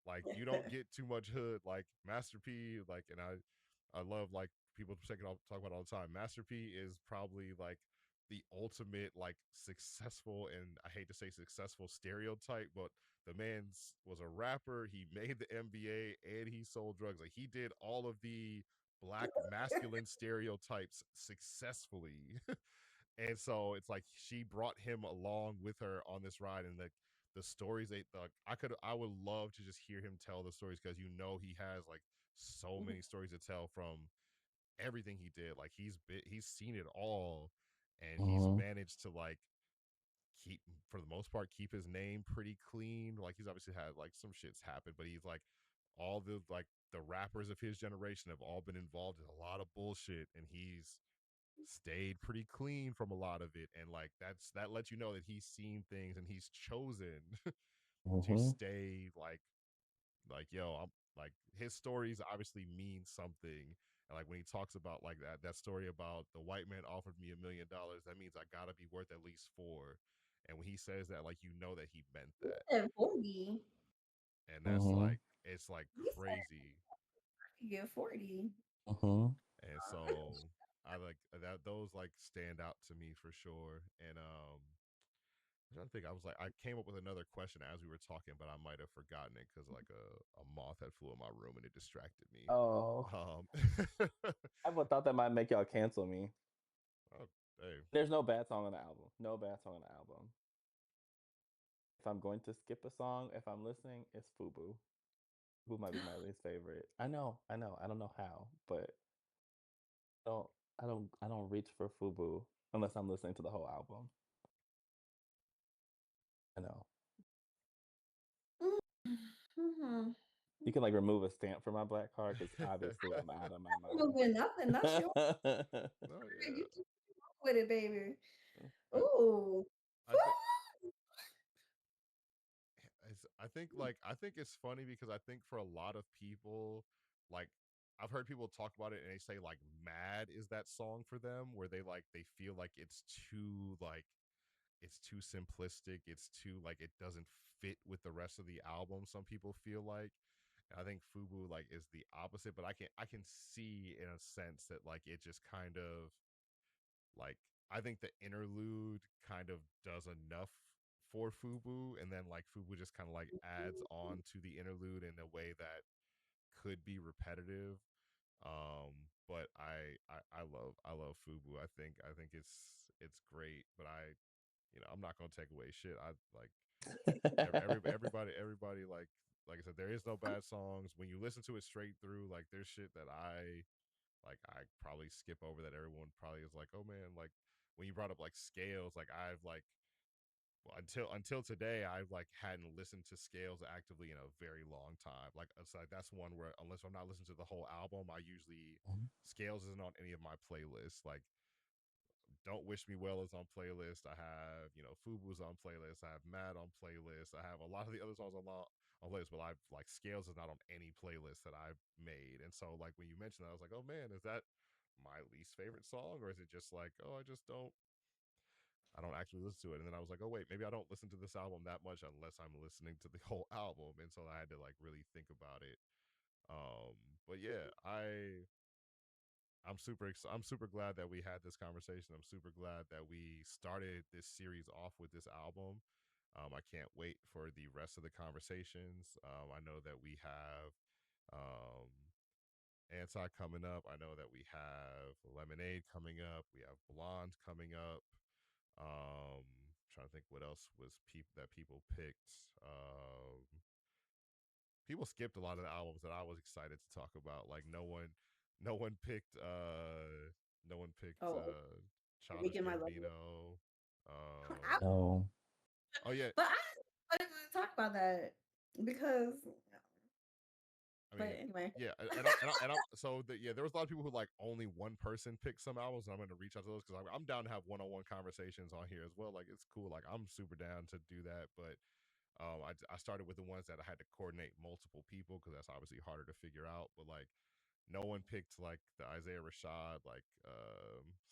Like you don't get too much hood like Master P. Like, and I love, like, people talk about all the time. Master P is probably like the ultimate like successful, and I hate to say successful stereotype, but the man was a rapper. He made the NBA and he sold drugs. Like he did all of the black masculine stereotypes successfully. And so it's like she brought him along with her on this ride, and the stories I would love to just hear him tell the stories, because he has like so many stories to tell from everything he did. Like he's seen it all, and he's Mhm. managed to like keep, for the most part, keep his name pretty clean. Like he's obviously had like some shits happen, but he's like, all the rappers of his generation have all been involved in a lot of bullshit, and he's stayed pretty clean from a lot of it. And like that lets you know that he's seen things and he's chosen to Mhm. stay like, yo, I'm like, his stories obviously mean something. And like when he talks about like that story about the white man offered me $1 million, that means I gotta be worth at least four. And when he says that, like, that he meant He that. said 40. And that's Mhm. like, it's like He said crazy. you get 40. Mhm. And so I like that, those like stand out to me for sure. And I'm trying to think. I was like, I came up with another question as we were talking, but I might have forgotten it because like a moth had flew in my room and it distracted me. Oh, Um, I would thought that might make y'all cancel me. oh, hey, There's no bad song on the album. No bad song on the album. If I'm going to skip a song, if I'm listening, it's Fubu. Who might be my least favorite. I know, I know. I don't know how, but don't I don't reach for Fubu unless I'm listening to the whole album. I know. Mm-hmm. You can like remove a stamp from my black card because obviously I'm out of Moving nothing. That's your my mind. no, you yeah. just with it, baby. I Ooh. I think I think it's funny because I think for a lot of people, like, I've heard people talk about it and they say like "Mad" is that song for them, where they feel like it's too simplistic, it's too like it doesn't fit with the rest of the album. Some people feel like, and I think Fubu like is the opposite, but I can see in a sense that like it just kind of like, I think the interlude kind of does enough for Fubu, and then like Fubu just kind of like adds on to the interlude in a way that could be repetitive. But I love Fubu. I think it's great, but I'm not gonna take away shit. I like everybody like I said, there is no bad songs. When you listen to it straight through, like there's shit that I probably skip over that everyone probably is like, oh man, like when you brought up like scales, like I've like, well, until today, I've like hadn't listened to Scales actively in a very long time. Like it's like that's one where unless I'm not listening to the whole album, I usually Scales isn't on any of my playlists. Like Don't Wish Me Well is on playlist. I have, Fubu's on playlist. I have Mad on playlist. I have a lot of the other songs on playlist, but I've like Scales is not on any playlist that I've made. And so like when you mentioned that, I was like, oh man, is that my least favorite song, or is it just like, oh, I don't actually listen to it? And then I was like, oh wait, maybe I don't listen to this album that much unless I'm listening to the whole album, and so I had to like really think about it. But yeah, I'm super glad that we had this conversation. I'm super glad that we started this series off with this album. I can't wait for the rest of the conversations. I know that we have um, Anti coming up. I know that we have Lemonade coming up. We have Blonde coming up. Trying to think what else was that people picked. People skipped a lot of the albums that I was excited to talk about. Like no one picked no one picked Oh, Childish Making My Love. Gambino. I, No. Oh yeah, but I didn't want to talk about that because. I But mean, anyway, yeah, so yeah, there was a lot of people who like only one person picked some albums, and I'm going to reach out to those because I'm down to have one-on-one conversations on here as well. Like it's cool. Like I'm super down to do that, but I started with the ones that I had to coordinate multiple people because that's obviously harder to figure out. But like no one picked like the Isaiah Rashad, like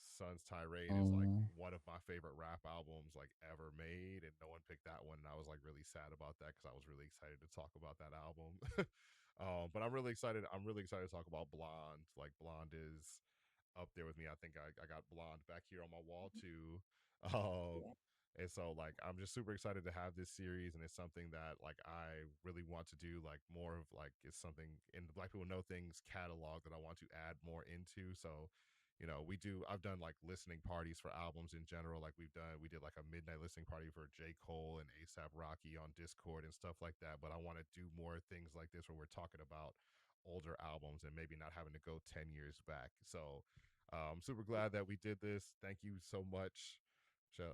Sun's Tirade is like one of my favorite rap albums like ever made, and no one picked that one, and I was like really sad about that because I was really excited to talk about that album. But I'm really excited. I'm really excited to talk about Blonde. Like Blonde is up there with me. I think I got Blonde back here on my wall too. Um, and so like I'm just super excited to have this series, and it's something that like I really want to do like more of. Like it's something in the Black People Know Things catalog that I want to add more into. So I've done like listening parties for albums in general. Like we did like a midnight listening party for J. Cole and ASAP Rocky on Discord and stuff like that. But I want to do more things like this where we're talking about older albums and maybe not having to go 10 years back. So I'm super glad that we did this. Thank you so much. Wow,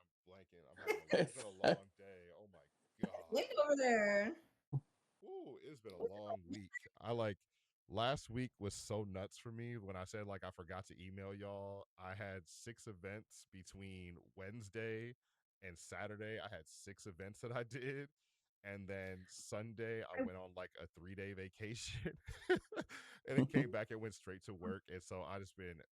I'm blanking. It's been a long day. Oh my wait God. over there. Ooh, it's been a long week. I like last week was so nuts for me when I said like I forgot to email y'all. I had 6 events between Wednesday and Saturday. I had 6 events that I did. And then Sunday I went on like a 3-day vacation and then came back and went straight to work. And so I just been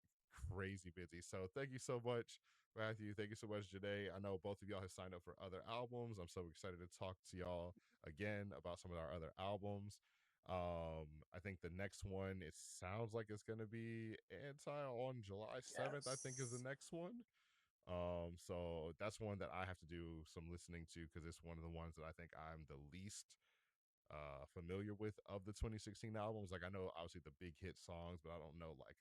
crazy busy. So thank you so much, Matthew. Thank you so much, Jeanaye. I know both of y'all have signed up for other albums. I'm so excited to talk to y'all again about some of our other albums. I think the next one, it sounds like it's gonna be Anti on July 7th, I think is the next one. So that's one that I have to do some listening to because it's one of the ones that I think I'm the least familiar with of the 2016 albums. Like I know obviously the big hit songs, but I don't know like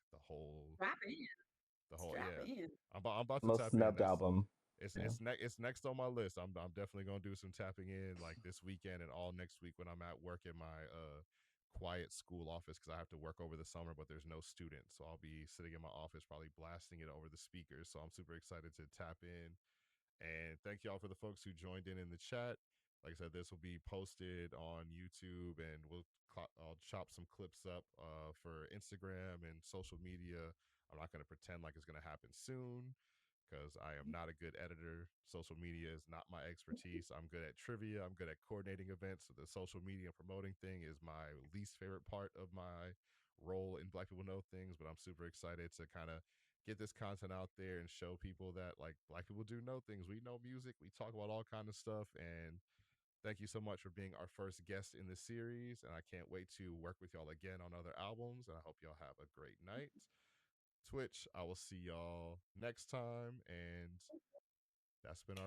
Strap in. the whole Strap yeah. in. I'm about to Most tap in. snubbed That's album. Yeah. it's next on my list. I'm definitely gonna do some tapping in like this weekend and all next week when I'm at work in my quiet school office because I have to work over the summer, but there's no students, so I'll be sitting in my office probably blasting it over the speakers. So I'm super excited to tap in. And thank y'all for the folks who joined in the chat. Like I said, this will be posted on YouTube, and I'll chop some clips up for Instagram and social media. I'm not going to pretend like it's going to happen soon because I am not a good editor. Social media is not my expertise. I'm good at trivia. I'm good at coordinating events. So the social media promoting thing is my least favorite part of my role in Black People Know Things. But I'm super excited to kind of get this content out there and show people that like Black people do know things. We know music. We talk about all kind of stuff. And thank you so much for being our first guest in this series. And I can't wait to work with y'all again on other albums. And I hope y'all have a great night. Twitch, I will see y'all next time. And that's been our